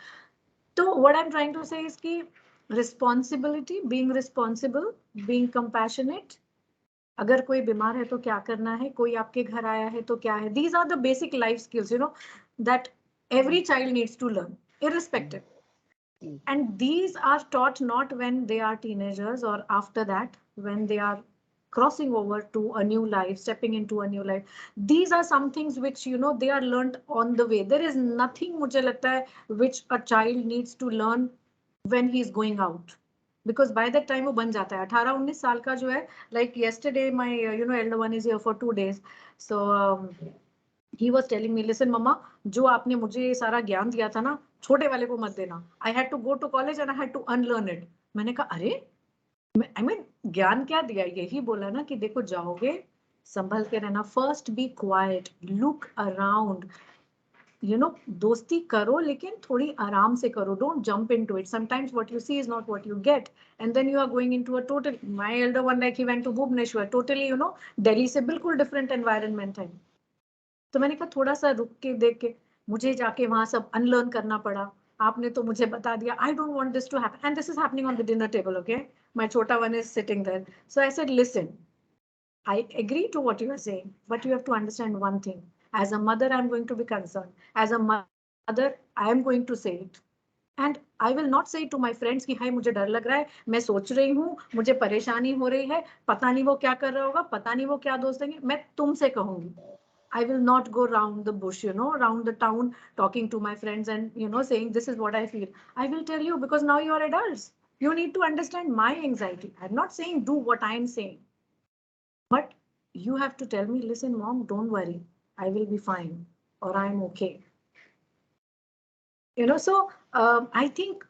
तो what I am trying to say is कि responsibility, being responsible, being compassionate, अगर कोई बीमार है तो क्या करना है, कोई आपके घर आया है तो क्या है, these are the basic life skills, you know, that every child needs to learn irrespective, and these are taught not when they are teenagers or after that, when they are crossing over to a new life, stepping into a new life. These are some things which, you know, they are learned on the way. There is nothing मुझे लगता है which a child needs to learn when he is going out, because by that time वो बन जाता है 18-19 साल का जो है. Like yesterday my you know elder one is here for 2 days, so he was telling me, listen mama, जो आपने मुझे ये सारा ज्ञान दिया था ना, छोटे वाले को मत देना. I had to go to college and I had to unlearn it. मैंने कहा अरे, I mean ज्ञान क्या दिया, यही बोला ना कि देखो जाओगे संभल के रहना, first be quiet, look around, you know, दोस्ती करो लेकिन थोड़ी आराम से करो, don't jump into it. Sometimes what you see is not what you get, and then you are going into a total, my elder one like he went to Bhubaneswar, totally, you know, Delhi से बिल्कुल different environment है. तो मैंने कहा थोड़ा सा रुक के देख के, मुझे जाके वहां सब अनलर्न करना पड़ा. आपने तो मुझे बता दिया, I don't want this to happen, and this is happening on the dinner table, okay, my छोटा one is sitting there. So I said listen, I agree to what you are saying, but you have to understand one thing. As a mother, I'm going to be concerned. As a mother, I am going to say it. And I will not say to my friends कि हाय मुझे डर लग रहा है, मैं सोच रही हूँ, मुझे परेशानी हो रही है, पता नहीं वो क्या कर रहा होगा, पता नहीं वो क्या दोस्त देंगे. मैं तुमसे कहूंगी. I will not go round the bush, you know, around the town, talking to my friends and, you know, saying this is what I feel. I will tell you because now you are adults. You need to understand my anxiety. I'm not saying do what I'm saying, but you have to tell me, listen, mom, don't worry. I will be fine, or I'm okay. You know, so I think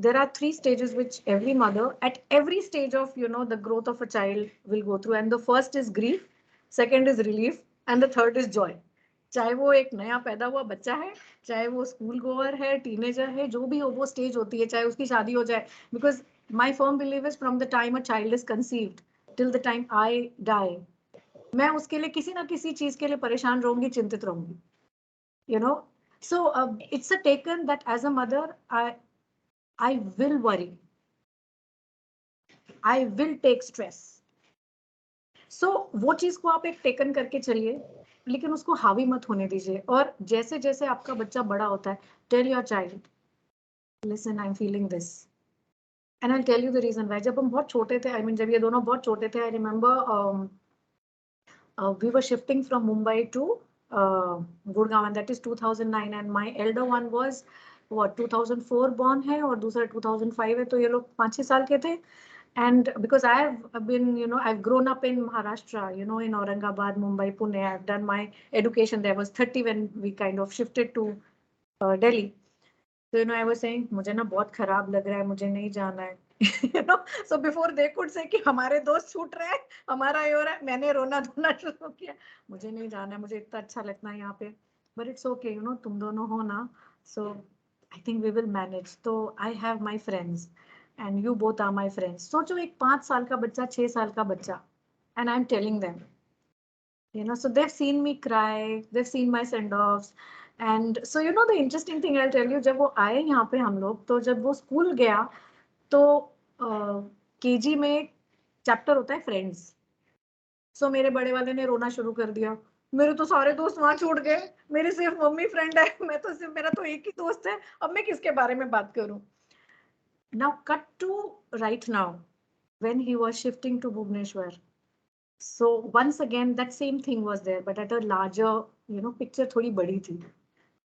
there are 3 stages which every mother at every stage of, you know, the growth of a child will go through. And the first is grief, second is relief, and the third is joy. चाहे वो एक नया पैदा हुआ बच्चा है, चाहे वो स्कूल गोअर है, टीनेजर है, जो भी हो वो स्टेज होती है, चाहे उसकी शादी हो जाए. Because my firm believe is from the time a child is conceived till the time I die, मैं उसके लिए किसी ना किसी चीज के लिए परेशान रहूंगी, चिंतित रहूंगी. You know, so it's a taken that as a mother, I will worry, I will take stress. So वो चीज को आप एक टेकन करके चलिए, लेकिन उसको हावी मत होने दीजिए. और जैसे जैसे आपका बच्चा बड़ा होता है, tell your child, listen, I am feeling this, and I tell you the reason why. जब हम बहुत छोटे थे, आई मीन जब ये दोनों बहुत छोटे थे, I remember we were shifting from Mumbai to Gurgaon, and that is 2009. And my elder one was what 2004 born है और दूसरा 2005 है, तो ये लोग 5-6 साल के थे. And because I have been, you know, I've grown up in Maharashtra, you know, in Aurangabad, Mumbai, Pune. I've done my education there. I was 30 when we kind of shifted to Delhi. So, you know, I was saying, मुझे ना बहुत खराब लग रहा है, मुझे नहीं जाना है. You know, so before they could say कि हमारे दोस्त छूट रहे हैं, हमारा ये हो रहा है, मैंने रोना धोना शुरू किया, मुझे नहीं जाना है, मुझे इतना अच्छा लगता है यहाँ पे. But it's okay, you know, तुम दोनों हो ना, so I think we will manage. तो I have my friends and you both are my friends. सोचो एक 5 साल का बच्चा, 6 साल का बच्चा, and I'm telling them. So they've seen me cry, they've seen my send-offs. And so, the interesting thing I'll tell you, जब वो आए यहाँ पे हम लोग, तो जब वो स्कूल गया, तो केजी में एक चैप्टर होता है फ्रेंड्स. सो मेरे बड़े वाले ने रोना शुरू कर दिया. मेरे तो सारे दोस्त वहां छूट गए, मेरी सिर्फ मम्मी फ्रेंड है, मेरा तो एक ही दोस्त है, अब मैं किसके बारे में बात करूं. Now cut to right now when he was shifting to Bhubaneswar. So once again that same thing was there, but at a larger picture थोड़ी बड़ी थी.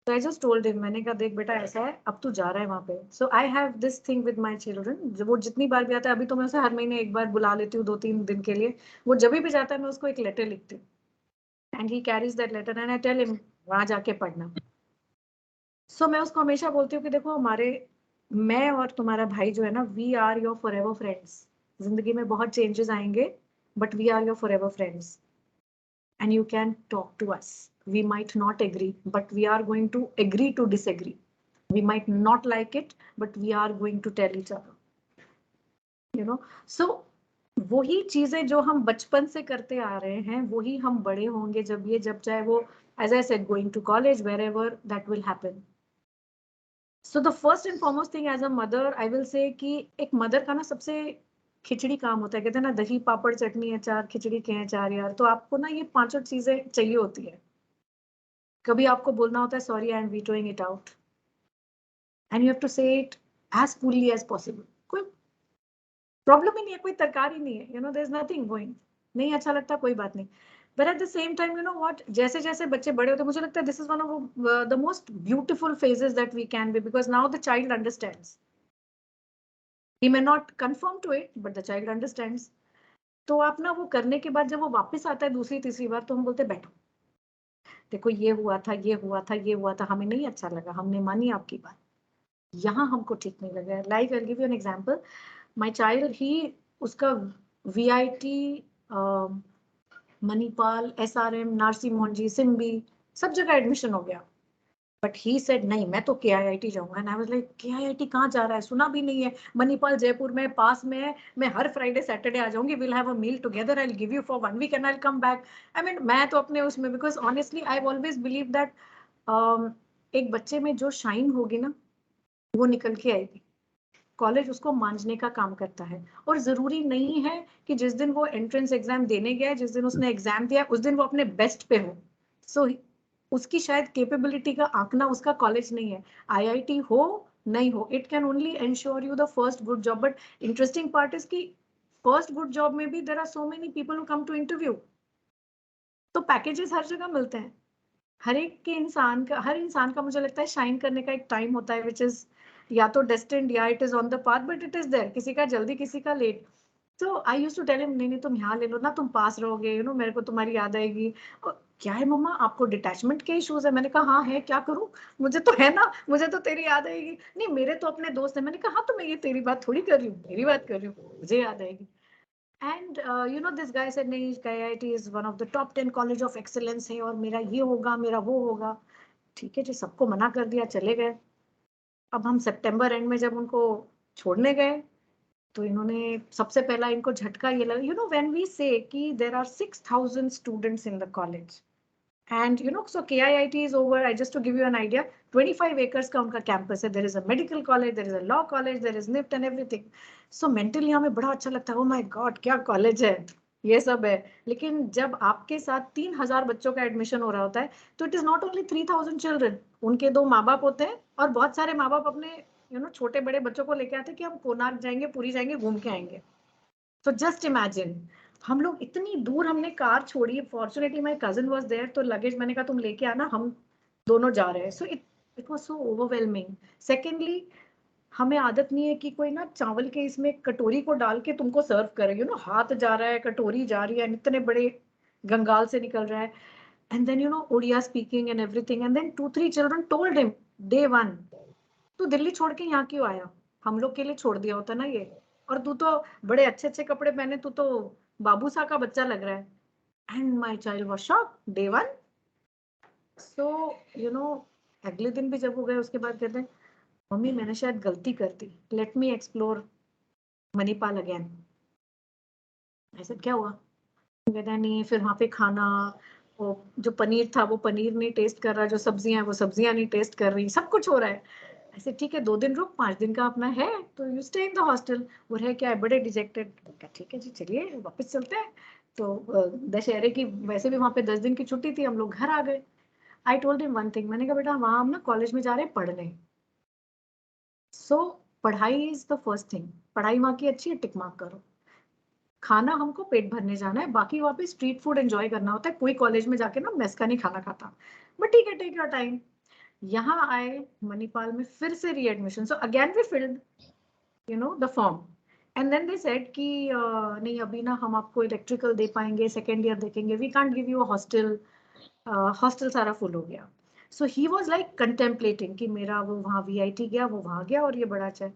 So I just told him, मैंने कहा देख बेटा ऐसा है, अब तू जा रहा है वहाँ पे. So I have this thing with my children, जब वो जितनी बार भी आता है, अभी तो मैं उसे हर महीने एक बार बुला लेती हूँ 2-3 दिन के लिए. वो जब भी जाता है मैं उसको एक लेटर लिखती हूँ, and he carries that letter and I tell him वहाँ जाके पढ़ना. So मैं उसको हमेशा बोलती हूँ कि देखो मैं और तुम्हारा भाई जो है ना, we are your forever friends. जिंदगी में बहुत चेंजेस आएंगे, but we are your forever friends. And you can talk to us. We might not agree, but we are going to agree to disagree. We might not like it, but we are going to tell each other. So वही चीजें जो हम बचपन से करते आ रहे हैं, वही हम बड़े होंगे जब चाहे वो, as I said, going to college, wherever that will happen. So the first and foremost thing as a mother, I will say कि एक मदर का ना सबसे खिचड़ी काम होता है. कहते हैं ना, दही पापड़ चटनी अचार खिचड़ी के अचार यार. तो आपको ना ये 5 चीजें चाहिए होती है. कभी आपको बोलना होता है sorry I am vetoing it out, and you have to say it as coolly as possible. कोई प्रॉब्लम ही नहीं है, कोई तरकारी नहीं है, देयर इज नथिंग गोइंग. नहीं अच्छा लगता कोई बात नहीं. But at the same time what, जैसे जैसे बच्चे बड़े होते हैं, मुझे लगता है this is one of the most beautiful phases that we can be, because now the child understands. He may not conform to it, but the child understands. तो आप ना वो करने के बाद जब वो वापस आता है दूसरी तीसरी बार, तो हम बोलते बैठो, देखो ये हुआ था, ये हुआ था, ये हुआ था, हमें नहीं अच्छा लगा, हमने मानी आपकी बात, यहाँ हमको ठीक नहीं लगा. Like I give you an example. My child, he उसका वीआईटी, मणिपाल, एसआरएम, नारसी मोहनजी, सिम्बी, सब जगह एडमिशन हो गया. बट ही सेड नहीं, मैं तो केआईआईटी जाऊंगा. And I was like, KIIT कहाँ जा रहा है, सुना भी नहीं है. मणिपाल जयपुर में पास में है, मैं हर फ्राइडे सैटरडे आ जाऊंगी, will have a meal together, I will give you for 1 week and I will come back. I mean मैं तो अपने उसमें, because honestly I always believe that एक बच्चे में जो शाइन होगी ना, वो निकल के आएगी. कॉलेज उसको मांझने का काम करता है. और जरूरी नहीं है कि जिस दिन वो एंट्रेंस एग्जाम देने गया, जिस दिन उसने एग्जाम दिया, उस दिन वो अपने बेस्ट पे हो. सो उसकी शायद कैपेबिलिटी का आंकना उसका कॉलेज नहीं है. आईआईटी हो नहीं हो, it can only ensure you the first good job. But interesting part is कि फर्स्ट गुड जॉब में भी there are so many people who come to interview. तो पैकेजेस हर जगह मिलते हैं. हर इंसान का मुझे लगता है शाइन करने का एक टाइम होता है, विच इज या तो डेस्टिन्ड या it is on the path, but it is there. किसी का जल्दी, किसी का लेट. तो I used to tell him, नहीं तुम यहाँ ले लो ना, तुम पास रहोगे, मेरे को तुम्हारी याद आएगी. क्या है मम्मा, आपको डिटैचमेंट के इश्यूज है? मैंने कहा हाँ है, क्या करूं, मुझे तो है ना, मुझे तो तेरी याद आएगी. नहीं मेरे तो अपने दोस्त है. मैंने कहा हाँ, तो मैं ये तेरी बात थोड़ी कर रही हूँ, मेरी बात कर रही हूँ, मुझे याद आएगी. एंड दिस गाय सेड नहीं, IIT is one of the top 10 college of excellence है, और मेरा ये होगा, मेरा वो होगा. ठीक है जी, सबको मना कर दिया, चले गए. अब हम सितंबर एंड में जब उनको छोड़ने गए, तो इन्होंने सबसे पहला इनको झटका ये लगा, व्हेन वी से कि there are 6000 students in the college, and so KIIT is over. I just to give you an idea, 25 acres का उनका कैंपस है. there is a medical college, there is a law college, there is NIFT and everything. so mentally हमें बड़ा अच्छा लगता है, oh my god क्या college है, ये सब है. लेकिन जब आपके साथ 3000 बच्चों का एडमिशन हो रहा होता है, तो it is not only 3000 children. उनके 2 माँ बाप होते हैं, और बहुत सारे माँ बाप अपने छोटे बड़े बच्चों को लेके आते हैं कि हम कोणार्क जाएंगे, पुरी जाएंगे, घूम के आएंगे. तो जस्ट इमेजिन, हम लोग इतनी दूर, हमने कार छोड़ी. Fortunately my cousin was there, तो लगेज मैंने कहा तुम लेके आना, हम दोनों जा रहे हैं. So it was so overwhelming. Secondly, हमें आदत नहीं है कि कोई ना चावल के इसमें कटोरी को डाल के तुमको सर्व करे. हाथ जा रहा है, कटोरी जा रही है, इतने बड़े गंगाल से निकल रहा है. And then Odia speaking and everything. And then 2-3 children told him day 1, to Delhi छोड़ के यहाँ क्यों आया, हम लोग के लिए छोड़ दिया होता ना ये, और तू तो बड़े अच्छे अच्छे कपड़े पहने, तू तो बाबू सा का बच्चा लग रहा है. And my child was shock day 1. सो अगले दिन भी जब वो गए, उसके बाद कहते हैं मम्मी मैंने शायद गलती कर दी, let me explore Manipal again. ऐसा क्या हुआ? कहता नहीं, फिर वहाँ पे खाना, वो जो पनीर था वो पनीर नहीं टेस्ट कर रहा, जो सब्जियां हैं वो सब्जियां नहीं टेस्ट कर रही, सब कुछ हो रहा है। ऐसे ठीक है 2 दिन रुक, 5 दिन का अपना है तो you stay in the hostel. वो है क्या है, बड़े डिजेक्टेड। ठीक है जी चलिए वापस चलते हैं। तो दशहरे की वैसे भी वहाँ पे 10 दिन की छुट्टी थी, हम लोग घर आ गए। I told him one thing, मैंने कहा बेटा वहाँ हम ना कॉलेज में जा रहे हैं पढ़ने, सो पढ़ाई इज द फर्स्ट थिंग, पढ़ाई वहाँ की अच्छी है, टिक मार्क करो। खाना हमको पेट भरने जाना है, बाकी वहाँ पे स्ट्रीट फूड एंजॉय करना होता है। कोई कॉलेज में जाके ना मेस का नहीं खाना खाता, बट ठीक है टेक योर टाइम। यहाँ आए मणिपाल में फिर से readmission, so again we filled the form, and then they said कि नहीं अभी ना हम आपको इलेक्ट्रिकल दे पाएंगे, सेकेंड ईयर देखेंगे, we can't give you a hostel, hostel सारा फुल हो गया। So he was like contemplating कि मेरा वो वहाँ VIT गया, वो वहाँ गया और ये बड़ा अच्छा है।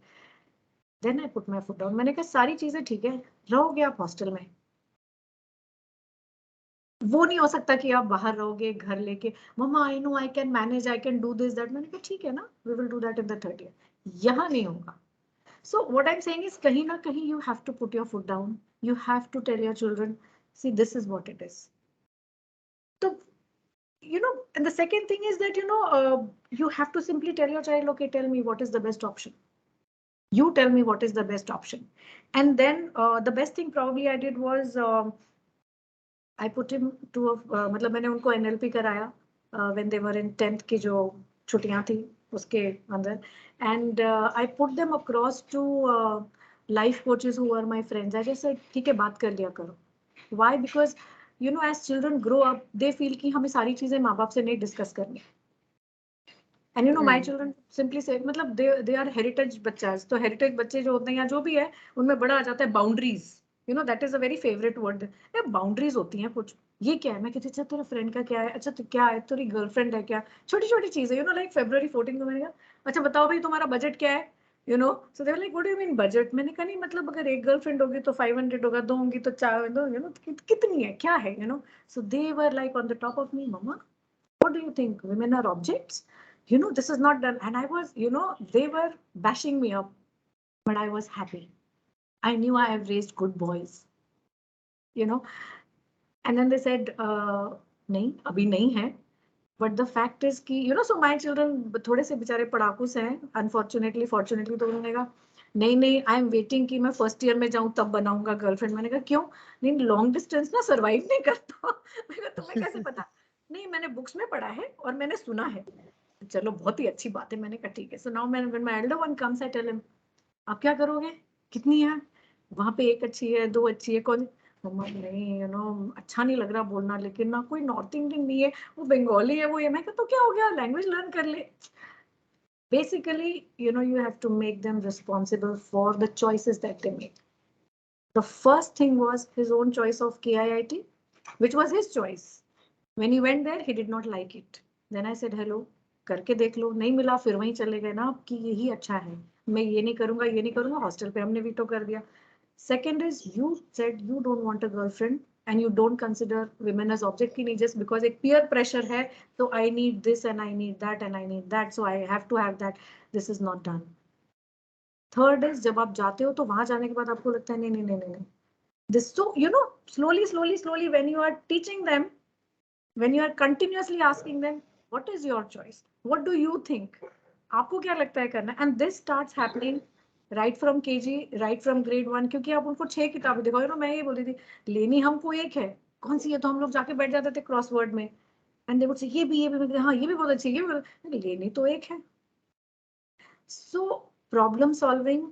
Then I put my foot down, मैंने कहा सारी चीजें ठीक है, रहोगे आप हॉस्टल में, वो नहीं हो सकता कि आप बाहर रहोगे घर लेके, मम्मा I know I can manage, I can do this that. मैंने कहा ठीक है ना, we will do that in the third year, यहाँ नहीं होगा। So what I am saying is कहीं ना कहीं you have to put your foot down, you have to tell your children see this is what it is. तो and the second thing is that you have to simply tell your child, okay, tell me what is the best option, you tell me what is the best option. And then the best thing probably I did was I put him to मतलब मैंने उनको NLP कराया when they were in 10th की जो छुट्टियां थी उसके अंदर, and I put them across to life coaches who were my friends. I just said ठीक है बात कर लिया करो. Why? Because as children grow up they feel कि हमें सारी चीजें माँ बाप से नहीं डिस्कस करनी, and my children simply say मतलब they are heritage बच्चा, तो heritage बच्चे जो होते हैं या जो भी है उनमें बड़ा आ जाता है boundaries, that is a very favorite word. ये बाउंड्रीज होती हैं कुछ, ये क्या है, मैं कहती अच्छा तेरा फ्रेंड का क्या है, अच्छा तो क्या है, तेरी गर्लफ्रेंड है क्या, छोटी छोटी चीजें लाइक February 14 को मैंने कहा अच्छा बताओ भाई तुम्हारा बजट क्या है, so they were like what do you mean budget. मैंने कहा नहीं मतलब अगर एक गर्लफ्रेंड होगी तो 500 होगा, दो होंगी तो 4, कितनी है क्या है, so they were like on the top of me, मम्मा what do you think women are objects, this is not done. And I was they were bashing me up, but I was happy. I knew I have raised good boys, and then they said nahi abhi nahi hai, but the fact is कि so my children थोड़े से बेचारे पढ़ाकू से हैं, unfortunately fortunately, तो उन्होंने कहा नहीं नहीं आई एम वेटिंग कि मैं फर्स्ट ईयर में जाऊं तब बनाऊंगा गर्लफ्रेंड। मैंने कहा क्यों, नहीं लॉन्ग डिस्टेंस ना सर्वाइव नहीं करता। मैंने कहा तुम्हें कैसे पता, नहीं मैंने बुक्स में पढ़ा है और मैंने सुना है। चलो बहुत ही अच्छी बात है, मैंने कहा ठीक है। So now when my elder one comes I tell him आप क्या करोगे, कितनी है वहां पे, एक अच्छी है, दो अच्छी है, कौन, मम्मा नहीं अच्छा नहीं लग रहा बोलना, लेकिन ना कोई नॉर्थ इंडियन नहीं है, वो बंगाली है, वो ये। मैं कहा तो क्या हो गया, लैंग्वेज लर्न कर ले। Basically, you have to make them responsible for the choices that they make. The first thing was his own choice of KIIT, which was his choice. When he went there, he did not like it. Then I said, hello, करके देख लो, नहीं मिला फिर वहीं चले गए ना, कि यही अच्छा है, मैं ये नहीं करूंगा ये नहीं करूंगा, हॉस्टल पे हमने वीटो कर दिया। Second is you said you don't want a girlfriend and you don't consider women as object की नहीं, just because एक peer pressure है, so I need this and I need that and I need that, so I have to have that. This is not done. Third is जब आप जाते हो तो वहां जाने के बाद आपको लगता है नहीं नहीं नहीं नहीं, this, so slowly when you are teaching them, when you are continuously asking them what is your choice, what do you think, आपको क्या लगता है करना, and this starts happening right from KG, right from grade 1, क्योंकि आप उनको 6 किताबें दिखाओ। मैं ये बोली थी लेनी हमको एक है, कौन सी है, तो हम लोग जाके बैठ जाते थे क्रॉसवर्ड में, एंड दे वुड से ये भी हाँ ये भी बहुत अच्छी है, ये भी लेनी तो एक है। So problem solving,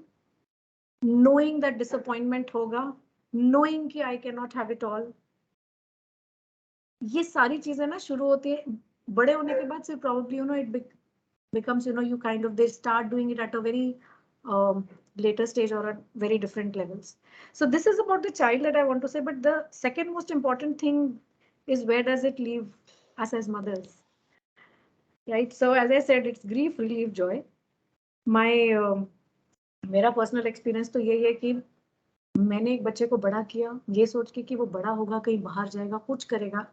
knowing that disappointment होगा, knowing कि I cannot have it all, ये सारी चीजें ना शुरू होती है बड़े होने के बाद से, probably it becomes you kind of, they start doing it at a very later stage or at very different levels. So this is about the child that I want to say, but the second most important thing is where does it leave us as mothers, right? So as I said, it's grief, relief, joy. My मेरा personal experience तो यही है कि मैंने एक बच्चे को बड़ा किया ये सोच के कि वो बड़ा होगा, कहीं बाहर जाएगा, कुछ करेगा,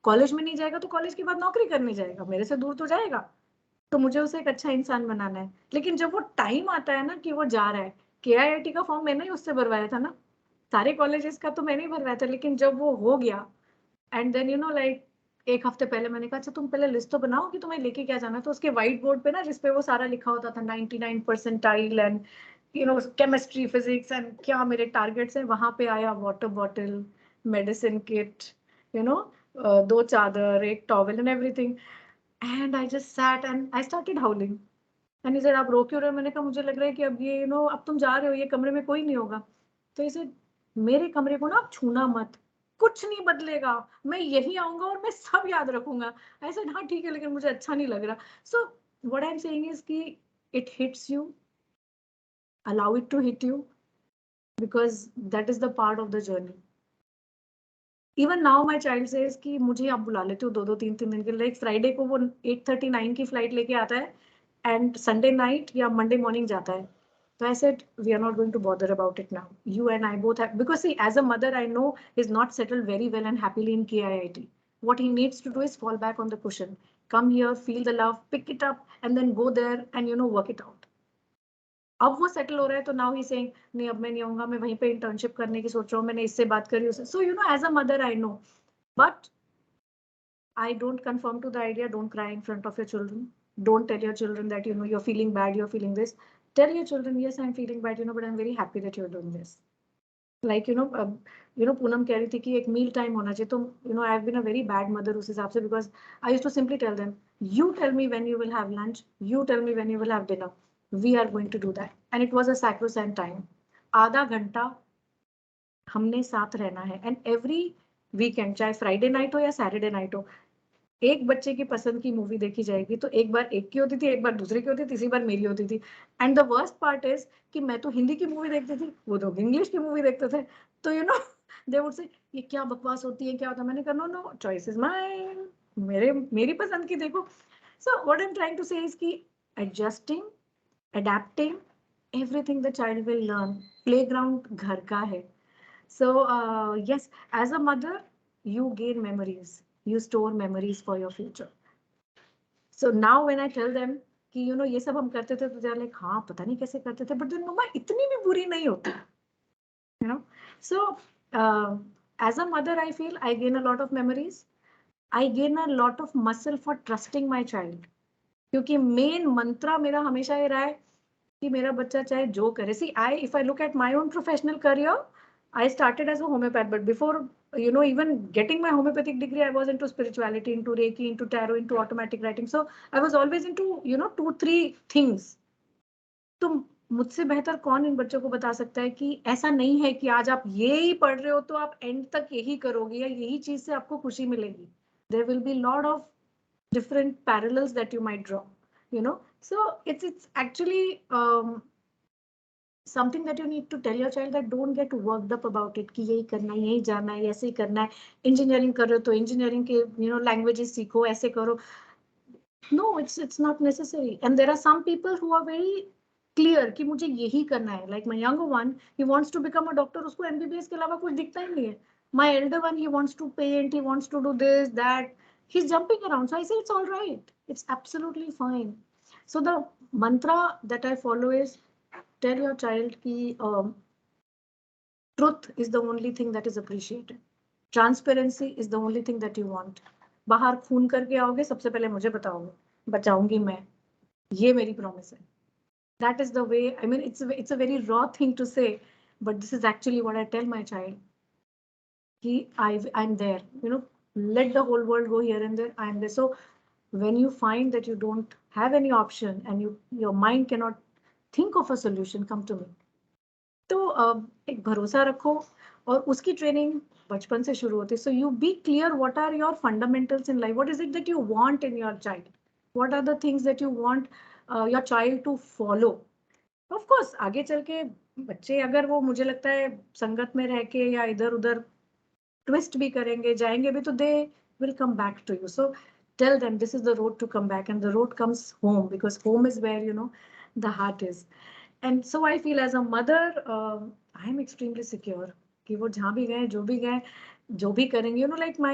कॉलेज में नहीं जाएगा तो कॉलेज के बाद नौकरी करने जाएगा, मेरे से दूर तो जाएगा, तो मुझे उसे एक अच्छा इंसान बनाना है। लेकिन जब वो टाइम आता है ना कि वो जा रहा है, KIIT का फॉर्म मैंने ही उससे भरवाया था ना, सारे कॉलेजेस का तो मैंने ही भरवाया था, लेकिन जब वो हो गया एंड देन लाइक एक हफ्ते पहले मैंने कहा अच्छा तुम पहले लिस्ट तो बनाओ कि तुम्हें लेके क्या जाना है। तो उसके व्हाइट बोर्ड पे ना जिसपे वो सारा लिखा होता था 99 percentile and chemistry physics and क्या मेरे टारगेट्स हैं, वहां पे आया water bottle, medicine kit, you know 2 चादर, एक towel and everything. And I just sat and I started हाउलिंग and sir आप रो क्यों रहे हो? मैंने कहा मुझे लग रहा है कि अब ये अब तुम जा रहे हो, ये कमरे में कोई नहीं होगा। तो इसे मेरे कमरे को ना आप छूना मत, कुछ नहीं बदलेगा, मैं यही आऊंगा और मैं सब याद रखूंगा। ऐसे हाँ ठीक है, लेकिन मुझे अच्छा नहीं लग रहा। So what I am saying is कि it hits you, allow it to hit you, because that is the part of the journey. Even now my child says कि मुझे आप बुला लेते हो 2-2 3-3 दिन के लिए। फ्राइडे को वो 8:39 की फ्लाइट लेके आता है एंड संडे नाइट या मंडे मॉर्निंग जाता है। So I said, we are not going to bother about it now. You and I both have, because see, as a mother, I know he's not settled very well and happily in KIIT. What he needs to do is fall back on the cushion. Come here, feel the love, pick it up, and then go there and work it out. अब वो settle हो रहा है तो now he saying नहीं अब मैं नहीं आऊंगा, मैं वहीं पे इंटर्नशिप करने की सोच रहा हूँ, मैंने इससे बात करी उससे। So as a mother I know, but I don't conform to the idea. Don't cry in front of your children. Don't tell your children that you're feeling bad, you're feeling this. Tell your children, yes, I'm feeling bad, but I'm very happy that you're doing this. Like Poonam कह रही थी कि एक meal time होना चाहिए। तो I've been a very bad mother उस हिसाब से, because I used to simply tell them, you tell me when you will have lunch, you tell me when you will have dinner. We are going to do that, and it was a sacrosanct time. आधा घंटा हमने साथ रहना है, and every weekend, चाहे Friday night हो या Saturday night हो, एक बच्चे की पसंद की मूवी देखी जाएगी। तो एक बार एक की होती थी, एक बार दूसरे की होती थी, तीसरी बार मेरी होती थी। And the worst part is कि मैं तो हिंदी की मूवी देखती थी, वो लोग इंग्लिश की मूवी देखते थे। तो दे वुड से ये क्या बकवास होती है, क्या होता है। मैंने कहा no no, choice is mine, मेरी पसंद की देखो। So what I am trying to say is कि adjusting, adapting, everything the child will learn. Playground घर का है। So yes, as a mother, you gain memories. You store memories for your future. So now when I tell them कि ये सब हम करते थे, तो they are like हाँ पता नहीं कैसे करते थे, but then मम्मा इतनी भी बुरी नहीं होती, So as a mother, I feel I gain a lot of memories. I gain a lot of muscle for trusting my child. क्योंकि मेन मंत्रा मेरा हमेशा ये रहा है कि मेरा बच्चा चाहे जो करे। See, if I look at my own professional career, I started as a homeopath, but before even getting my homeopathic degree, I was into spirituality, into Reiki, into tarot, into automatic writing. So I was always into 2-3 things. तो मुझसे बेहतर कौन इन बच्चों को बता सकता है कि ऐसा नहीं है कि आज आप ये ही पढ़ रहे हो तो आप एंड तक यही करोगे या यही चीज से आपको खुशी मिलेगी। There will be lot of different parallels that you might draw. So it's actually something that you need to tell your child, that don't get worked up about it कि यही करना है, यही जाना है, ऐसे ही करना है। इंजीनियरिंग कर रहे हो तो इंजीनियरिंग के लैंग्वेजेस सीखो, ऐसे करो। No, it's not necessary. And there are some people who are very clear कि मुझे यही करना है। Like my younger one, he wants to become a doctor. उसको MBBS के अलावा कुछ दिखता ही नहीं है। My elder one, he wants to paint, he wants to do this, that. He's jumping around. So I say it's all right. It's absolutely fine. So the mantra that I follow is, tell your child कि truth is the only thing that is appreciated. Transparency is the only thing that you want. बाहर खून करके आओगे, सबसे पहले मुझे बताओगे, बचाऊंगी मैं, ये मेरी प्रॉमिस है। That is the way, I mean, it's a very raw thing to say, but this is actually what I tell my child. I'm there, let the whole world go here and there, I'm there. So when you find that you don't have any option and your mind cannot think of a solution, come to me. तो एक भरोसा रखो, और उसकी training बचपन से शुरू होती है। So you be clear what are your fundamentals in life, what is it that you want in your child, what are the things that you want your child to follow. Of course आगे चल के बच्चे अगर वो, मुझे लगता है, संगत में रह के या इधर उधर ट्विस्ट भी करेंगे, जाएंगे भी, तो they will come back to you. So tell them this is the road to come back, and the road comes home, because home is where the heart is. And so I feel as a mother, I am extremely secure कि वो जहाँ भी गए, जो भी गए, जो भी करेंगे, like my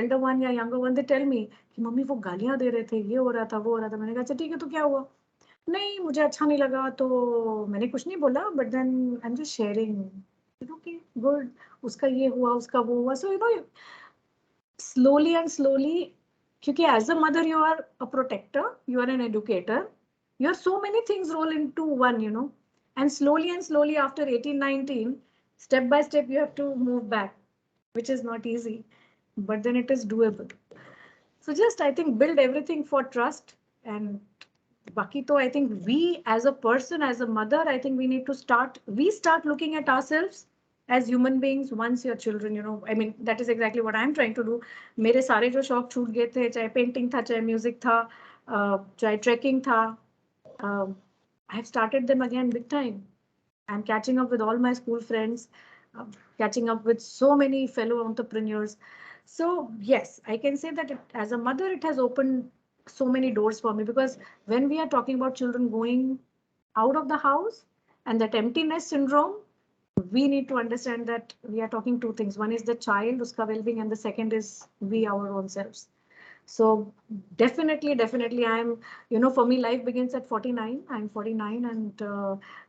elder one या younger one, they tell me कि मम्मी वो गालियाँ दे रहे थे, ये हो रहा था, वो हो रहा था। मैंने कहा अच्छा ठीक है, तो क्या हुआ? नहीं मुझे अच्छा नहीं लगा तो मैंने कुछ नहीं बोला, but then I'm just sharing Okay, good. उसका ये हुआ, उसका वो हुआ. So slowly and slowly, क्योंकि as a mother you are a protector, you are an educator, you have so many things roll into one. And slowly after 18, 19, step by step you have to move back, which is not easy, but then it is doable. So just I think build everything for trust. And Baki to I think we as a person, as a mother, I think we start looking at ourselves as human beings once your children. I mean, that is exactly what I'm trying to do. मेरे सारे जो शौक छूट गए थे, चाहे painting था, चाहे म्यूजिक था, चाहे ट्रेकिंग था, I have started them again big time. I'm catching up with all my school friends, catching up with so many fellow entrepreneurs. So, yes, I can say that as a mother, it has opened so many doors for me, because when we are talking about children going out of the house and that emptiness syndrome, we need to understand that we are talking two things. One is the child, uska well-being, and the second is we, our own selves. So definitely for me life begins at 49. I'm 49 and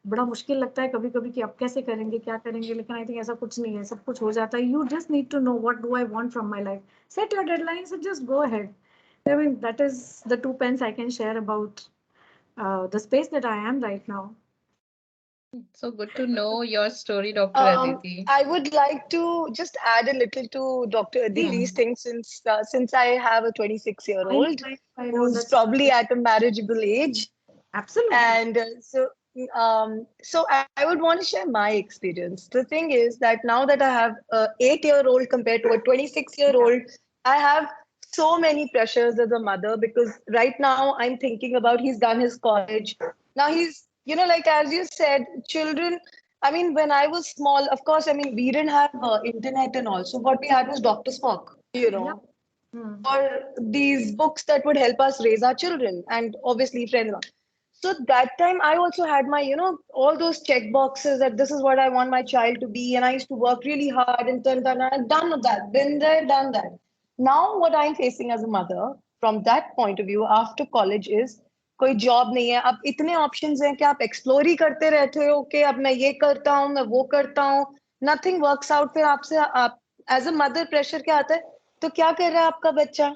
बड़ा मुश्किल लगता है कभी कभी कि अब कैसे करेंगे, क्या करेंगे, लेकिन I think ऐसा कुछ नहीं है, सब कुछ हो जाता है. You just need to know what do I want from my life. Set your deadlines and just go ahead. I mean, that is the 2 pence I can share about the space that I am right now. So good to know your story, Dr. Aditi. I would like to just add a little to Dr. Yeah. Aditi's thing, since I have a 26-year-old I know who's that's probably at a marriageable age. absolutely. And so I would want to share my experience. The thing is that now that I have a 8-year-old compared to a 26-year-old, I have so many pressures as a mother, because right now I'm thinking about, he's done his college. Now like as you said, children. I mean, when I was small, of course, I mean, we didn't have internet and all. So what we had was Dr. Spock, Yeah. Hmm. or these books that would help us raise our children, and obviously friends. So that time I also had my, all those check boxes that this is what I want my child to be. And I used to work really hard and I've done that, been there, done that. Now what I'm facing as a mother from that point of view after college is, कोई job नहीं है, अब इतने options हैं कि आप explore ही करते रहते हो कि अब मैं ये करता हूँ, मैं वो करता हूँ, नथिंग वर्क्स आउट. फिर आपसे आप एज अ मदर प्रेशर क्या आता है, तो क्या कर रहा है आपका बच्चा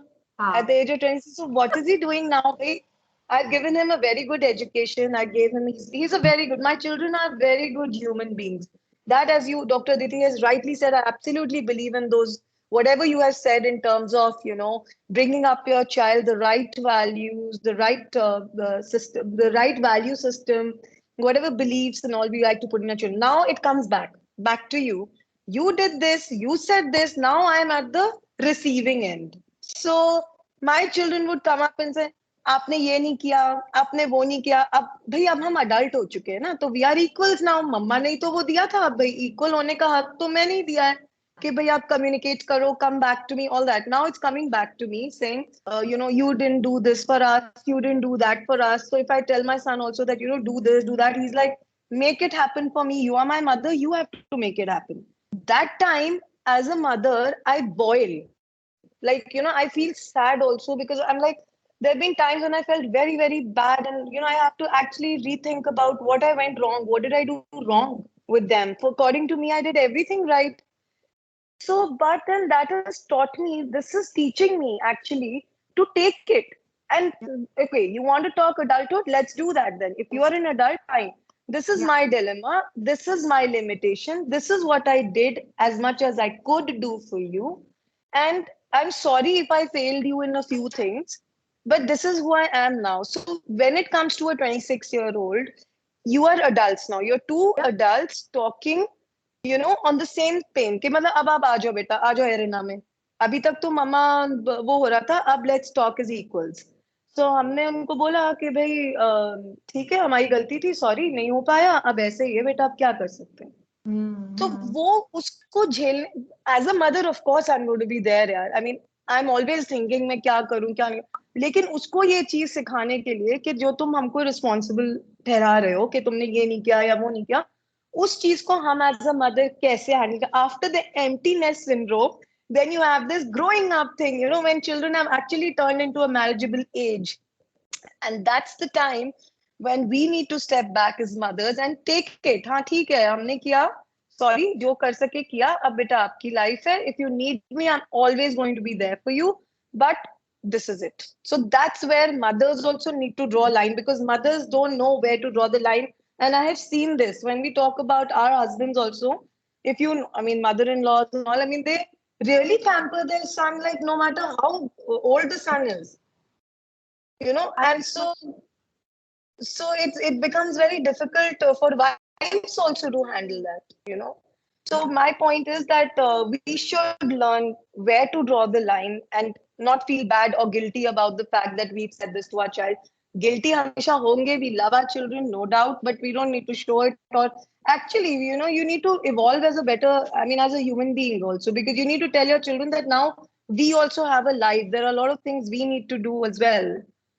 at the age of 20? So what is he doing now? I've given him a very good education. I gave him, he's a very good, my children are very good human beings. That, as you, Dr. Aditi, has rightly said, I absolutely believe in those, whatever you have said in terms of, bringing up your child, the right values, the right system, the right value system, whatever beliefs and all we like to put in our children. Now it comes back to you. You did this, you said this, now I'm at the receiving end. So my children would come up and say, आपने ये नहीं किया, आपने वो नहीं किया. अब भाई, अब हम अडल्ट हो चुके हैं ना, तो वी आर इक्वल्स नाउ. मम्मा ने तो वो दिया था, अब भाई इक्वल होने का हक तो मैंने ही दिया है कि भाई आप कम्युनिकेट करो, come back to me, all that. Now it's coming back to me saying, you didn't do this for us, you didn't do that for us. So if I tell my son also that, do this, do that, he's like, make it happen for me. You are my mother, you have to make it happen. That time as a mother, I boil. Like, I feel sad also, because I'm like, there have been times when I felt very, very bad. And, I have to actually rethink about what I went wrong. What did I do wrong with them? For according to me, I did everything right. So, but then that has taught me, this is teaching me actually to take it. And okay, you want to talk adulthood? Let's do that then. If you are an adult, fine. This is my dilemma. This is my limitation. This is what I did as much as I could do for you. And I'm sorry if I failed you in a few things, but this is who I am now. So when it comes to a 26-year-old, you are adults now. You're two adults talking on the same pain कि मतलब अब आप आ जाओ बेटा, आ जाओ arena में. अभी तक तो मम्मा वो हो रहा था, अब लेट्स टॉक इज इक्वल्स. सो हमने उनको बोला कि भाई ठीक है, हमारी गलती थी, सॉरी, नहीं हो पाया, अब ऐसे ही है बेटा, अब क्या कर सकते हैं. तो वो उसको झेलने, as a mother of course I am going to be there यार. I mean, I am always thinking मैं क्या करूं क्या नहीं. लेकिन उसको ये चीज सिखाने के लिए कि जो तुम हमको रिस्पॉन्सिबल ठहरा रहे हो कि तुमने ये नहीं किया या वो नहीं किया, उस चीज को हम एज अ मदर कैसे हैंडल कर. After the emptiness syndrome, then you have this growing up thing, when children have actually turned into a marriageable age. And that's the time when we need to step back as mothers and take it. हाँ ठीक है, हमने किया, sorry, जो कर सके किया, अब बेटा आपकी लाइफ है, if you need me I am always going to be there for you, but this is it. So that's where mothers also need to draw a line, because mothers don't know where to draw the line. And I have seen this when we talk about our husbands also. If you, I mean, mother-in-laws and all, I mean, they really pamper their son, like no matter how old the son is, and so it becomes very difficult for wives also to handle that. So my point is that we should learn where to draw the line and not feel bad or guilty about the fact that we've said this to our child. Guilty hamesha honge, we love our children, no doubt, but we don't need to show it. Or actually, you need to evolve as a better, I mean, as a human being also, because you need to tell your children that now we also have a life. There are a lot of things we need to do as well,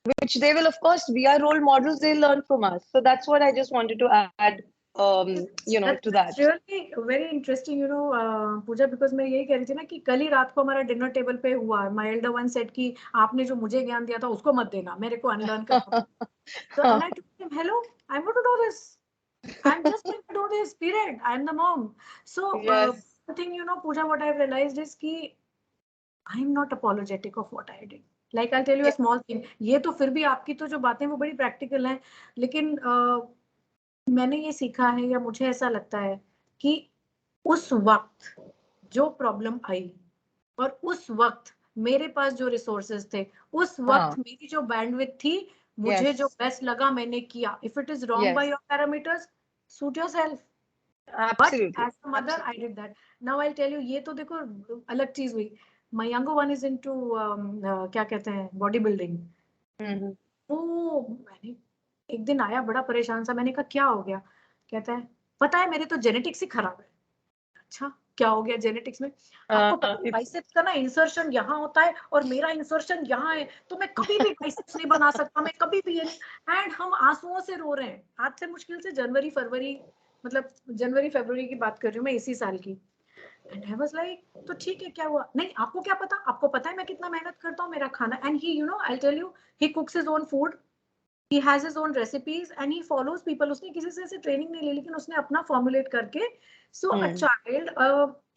which they will, of course, we are role models, they learn from us. So that's what I just wanted to add, to that. That's really very interesting, Pooja, because मैं यही कह रही थी ना कि कल ही रात को हमारा डिनर टेबल पे हुआ, my elder one said कि आपने जो मुझे ज्ञान दिया था उसको मत देना, मेरे को अनलर्न करना. So and I told him, hello, I'm going to do this. I'm just going to do this, period. I'm the mom. So Yes. the thing, Pooja, what I've realized is कि I'm not apologetic of what I did. Like I'll tell you a small thing. ये तो फिर भी आपकी तो जो बातें वो बड़ी प्रैक्टिकल हैं, लेकिन मैंने ये सीखा है, या मुझे ऐसा लगता है कि उस वक्त जो प्रॉब्लम आई और उस वक्त मेरे पास जो रिसोर्सेज थे, उस वक्त मेरी जो बैंडविड्थ थी, मुझे जो बेस्ट लगा मैंने किया. If it is wrong by your parameters, suit yourself. But as a mother I did that. Now I tell you, ये तो देखो अलग चीज हुई. My younger one is into क्या कहते हैं, बॉडी बिल्डिंग. वो मैंने एक दिन आया बड़ा परेशान सा, मैंने कहा क्या हो गया? कहता है पता है मेरे तो जेनेटिक्स ही खराब है. अच्छा, क्या हो गया जेनेटिक्स में? आपको पता है बाइसेप्स का ना इंसर्शन यहाँ होता है और मेरा इंसर्शन यहाँ है, तो मैं कभी भी बाइसेप्स नहीं बना सकता, मैं कभी भी. एंड हम आंसुओं से रो रहे हैं. आज से मुश्किल से जनवरी फरवरी की बात कर रही हूँ मैं, इसी साल की. एंड आई वाज लाइक, तो ठीक है, क्या हुआ? नहीं, आपको क्या पता, आपको पता है मैं कितना मेहनत करता हूँ मेरा खाना. And he, I tell you, he cooks his own food, he has his own recipes and he follows people. उसने किसी से ऐसे ट्रेनिंग नहीं ली, लेकिन उसने अपना फॉर्मुलेट करके. सो अ चाइल्ड,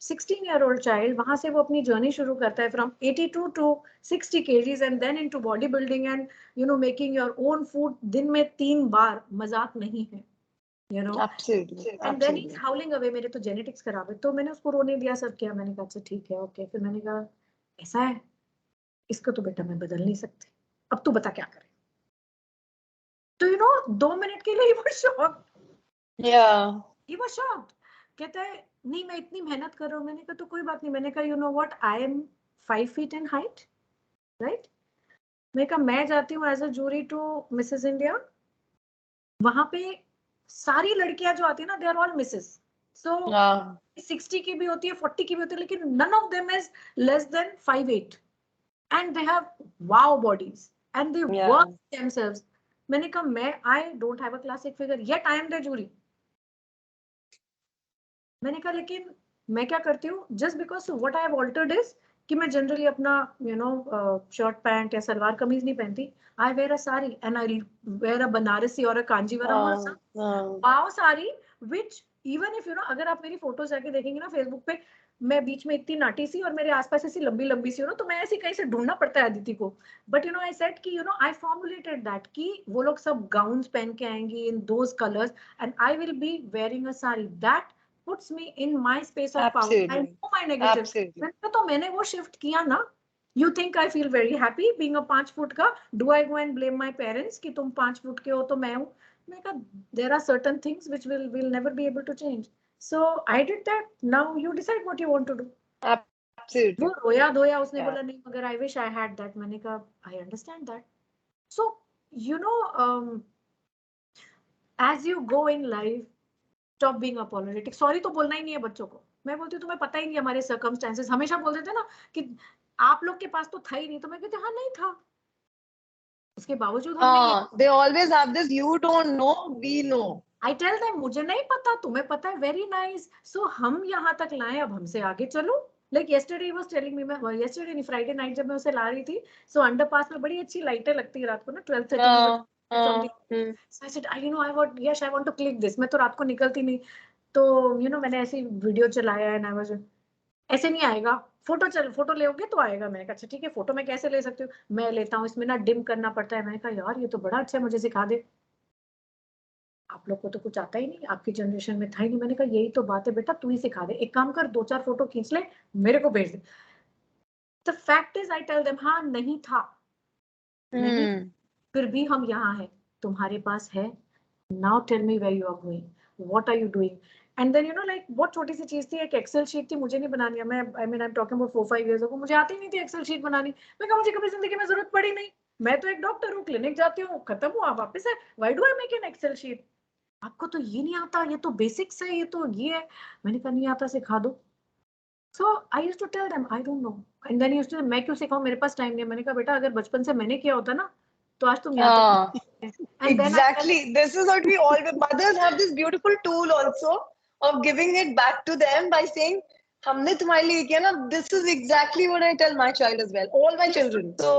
16-year-old child, वहां से वो अपनी जर्नी शुरू करता है from 82 to 60 kgs and then into body building and making your own food दिन में 3 बार. मजाक नहीं है. Absolutely. And then he's howling away, मेरे तो जेनेटिक्स खराब है. तो मैंने उसको रोने दिया, सब किया. मैंने कहा अच्छा ठीक है, ओके. फिर मैंने कहा ऐसा है, इसको तो बेटा मैं बदल नहीं सकती, अब तू बता क्या करे. तो 2 मिनट के लिए ही वो शॉक्ड. He was shocked. कहता है नहीं, मैं इतनी मेहनत कर रहा हूँ. मैंने कहा तो कोई बात नहीं. मैंने कहा what, I am 5 feet in height, right? मैंने कहा मैं जाती हूँ as a jury to Mrs India, वहां पे सारी लड़कियां जो आती है ना, they are all Mrs. So 60 की भी होती है, 40 की भी होती है, लेकिन none of them is less than 5'8", and they have wow bodies and they work themselves. मैंने कहा मैं, I don't have a classic figure yet, I am the jury. मैंने कहा लेकिन मैं क्या करती हूँ, just because what I have altered is कि मैं जनरली अपना शर्ट पैंट या सलवार कमीज नहीं पहनती. I wear a sari and I wear a Banarasi और a Kanjeevaram wow sari, which even if अगर आप मेरी फोटोज जाके देखेंगे ना फेसबुक पे, मैं बीच में इतनी नाटी सी और मेरे आसपास ऐसी लंबी लंबी सी तो मैं ऐसी कहीं से ढूंढना पड़ता है अदिति को. बट आई सेड कि आई फॉर्मुलेटेड दैट कि वो लोग सब गाउन्स पहन के आएंगी in those colours and I will be wearing a sari. That puts me in my space of power. I know my negatives. तो मैंने वो शिफ्ट किया ना. You think I feel very happy being a 5 foot का? Do I go and blame my parents कि तुम 5 foot के हो तो मैं हूँ? मैं कहा there are certain things which will never be able to change. So I did that. Now you decide what you want to do. Absolutely. वो रोया धोया, उसने बोला नहीं मगर I wish I had that. मैंने कहा I understand that. So as you go in life, stop being apologetic. Sorry तो बोलना ही नहीं है बच्चों को. मैं बोलती हूँ तुम्हें पता ही नहीं हमारे सर्कमस्टेंसेस. हमेशा बोल देते ना कि आप लोग के पास तो था ही नहीं, तो मैं कहती हाँ नहीं था, उसके बावजूद हमने they always have this you don't know, we know. I tell them मुझे नहीं पता, तुम्हें पता है, वेरी नाइस. सो हम यहाँ तक लाए, अब हमसे आगे चलो. Like yesterday was telling me, मैं yesterday नहीं, फ्राइडे नाइट जब मैं उसे ला रही थी, सो अंडरपास में बड़ी अच्छी लाइटें लगती है रात को ना 12:30. So I said, I want to click this. मैं तो रात को निकलती नहीं. तो मैंने ऐसे वीडियो चलाया है ना, ऐसे नहीं आएगा, फोटो लोगे तो आएगा। मैंने कहा अच्छा ठीक है, फोटो मैं कैसे ले सकती हूँ, मैं लेता हूँ, इसमें ना डिम करना पड़ता है। मैंने कहा यार ये तो बड़ा अच्छा है, मुझे सिखा दे। आप लोग को तो कुछ आता ही नहीं, आपकी जनरेशन में था ही नहीं। मैंने कहा यही तो बात है बेटा, तू ही सिखा दे, एक काम कर, 2-4 फोटो खींच ले, मेरे को भेज दे। The fact is I tell them, हाँ नहीं था, नहीं, फिर भी हम यहाँ हैं, तुम्हारे पास है। Now tell me where you are going, what are you doing. And then like बहुत छोटी सी चीज थी, एक एक्सेल शीट थी, मुझे नहीं बनानी है। मैं I am talking about 4-5 years ago, मुझे आती नहीं थी एक्सेल शीट बनानी। मैं कहा मुझे कभी जिंदगी में जरूरत पड़ी नहीं, मैं तो एक डॉक्टर हूँ, क्लिनिक जाती हूँ, खत्म हुआ, वापस है, why do I make an Excel sheet. आपको तो ये नहीं आता, ये तो बेसिक्स है, ये तो ये है। मैंने कहा नहीं आता, सिखा दो। So I used to tell them I don't know, and then used to, मैं क्यों सिखाऊं, मेरे पास टाइम नहीं है। मैंने कहा बेटा अगर बचपन से मैंने किया होता ना, तो आज तुम यहाँ तक Ah, नहीं। And then I tell, exactly. This is what we all mothers have this beautiful tool also of giving it back to them by saying, "हमने तुम्हारे लिए किया ना." This is exactly what I tell my child as well, all my children. So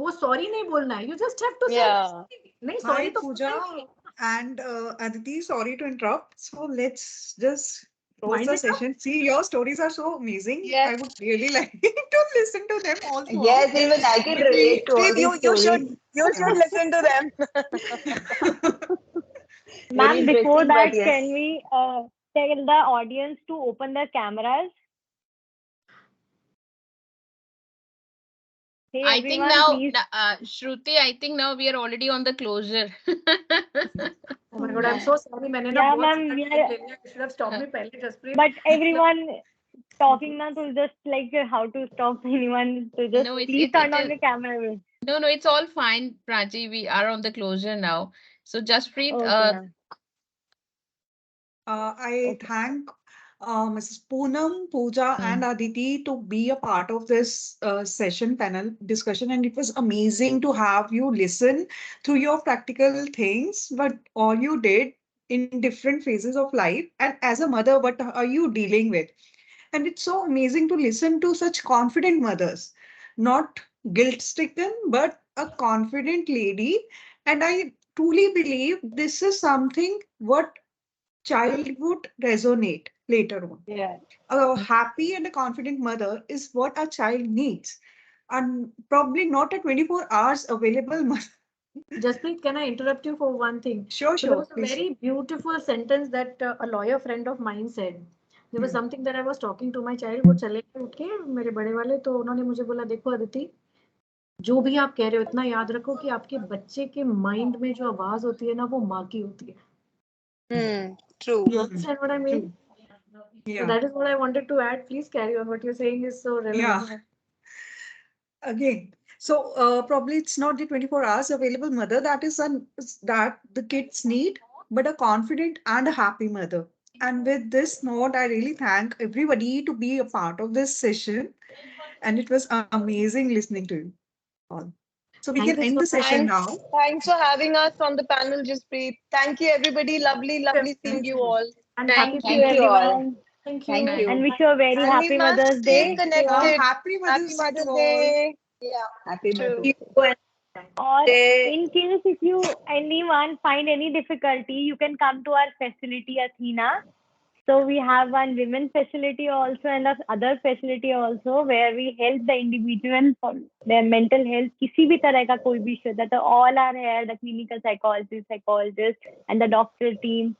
वो sorry नहीं बोलना है, you just have to से yeah, नहीं, Hi, सॉरी तो Pooja बोलना ही नहीं and Aditi. Sorry to interrupt. So let's just close mind the it up. session. See, your stories are so amazing. yes, I would really like to listen to them all throughout. Yes, even I can But we, relate to all Preet, these you stories. should yes. listen to them. Very Ma'am, before interesting, but that, yes. can we tell the audience to open their cameras? Hey I think everyone, now, please. Shruti, I think now we are already on the closure. Oh my god, I'm so sorry, मैंने ना Yeah, बहुत ma'am, सारा we time are, ले लिया, you should have stopped me पहले, Jasprit. but everyone talking now to just like how to stop anyone to just No, please turn on the camera. no, it's all fine, Prachi. We are on the closure now. So, Jaspreet, Okay, ma'am. I Okay. thank Mrs. Poonam, Pooja, and Aditi to be a part of this session panel discussion. And it was amazing to have you listen through your practical things, what all you did in different phases of life. And as a mother, what are you dealing with? And it's so amazing to listen to such confident mothers, not guilt stricken, but a confident lady. And I truly believe this is something what child would resonate later on. Yeah. A happy and a confident mother is what a child needs, and probably not a 24 hours available mother. Jaspreet, can I interrupt you for one thing? Sure, So there sure, was a please. very beautiful sentence that a lawyer friend of mine said. There was Hmm. something that I was talking to my child, वो चले गए उठ के मेरे बड़े वाले, तो उन्होंने मुझे बोला देखो अदिति, जो भी आप कह रहे हो इतना याद रखो कि आपके बच्चे के माइंड में जो आवाज होती है ना, वो माँ की होती है। True. You Hmm. understand what I mean? True. So Yeah. that is what I wanted to add. Please carry on. What you're saying is so Yeah. relevant. Again, so probably it's not the 24 hours available mother that is that the kids need, but a confident and a happy mother. And with this note, I really thank everybody to be a part of this session. And it was amazing listening to you all. So we can Thank you end so the much. session now. Thanks for having us on the panel, Jaspreet. Thank you, everybody. Lovely seeing you all. And happy Thank Thank you Thank you. you Mother's Day. all. everyone, Thank Thank you. and you. wish you a very And we happy must Mother's stay Day. Sure. connected. Happy Happy Mother's Day to Mother's all. Day. Yeah, Happy true. Mother's Day. Or in case if you anyone find any difficulty, you can come to our facility, Athena. So we have one women facility also and a other facility also where we help the individual for their mental health. किसी भी तरह का कोई भी issue that all are here, the clinical psychologist, and the doctor team,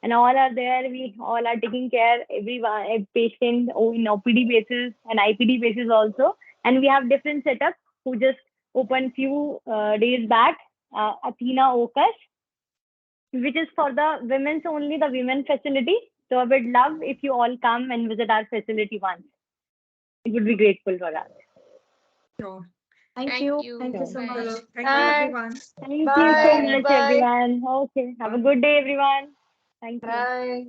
and all are there. We all are taking care everyone, a patient in OPD basis and IPD basis also. And we have different setups who just opened few days back. Athena Okas, which is for the women's only, the women facility. So I would love if you all come and visit our facility once. It would be grateful for us. Sure. Thank Thank you. you. Thank you so Bye. much. Thank you, Thanks. everyone. Thank you so Bye. much, Bye. everyone. Okay, have a good day, everyone. Thank you. Bye.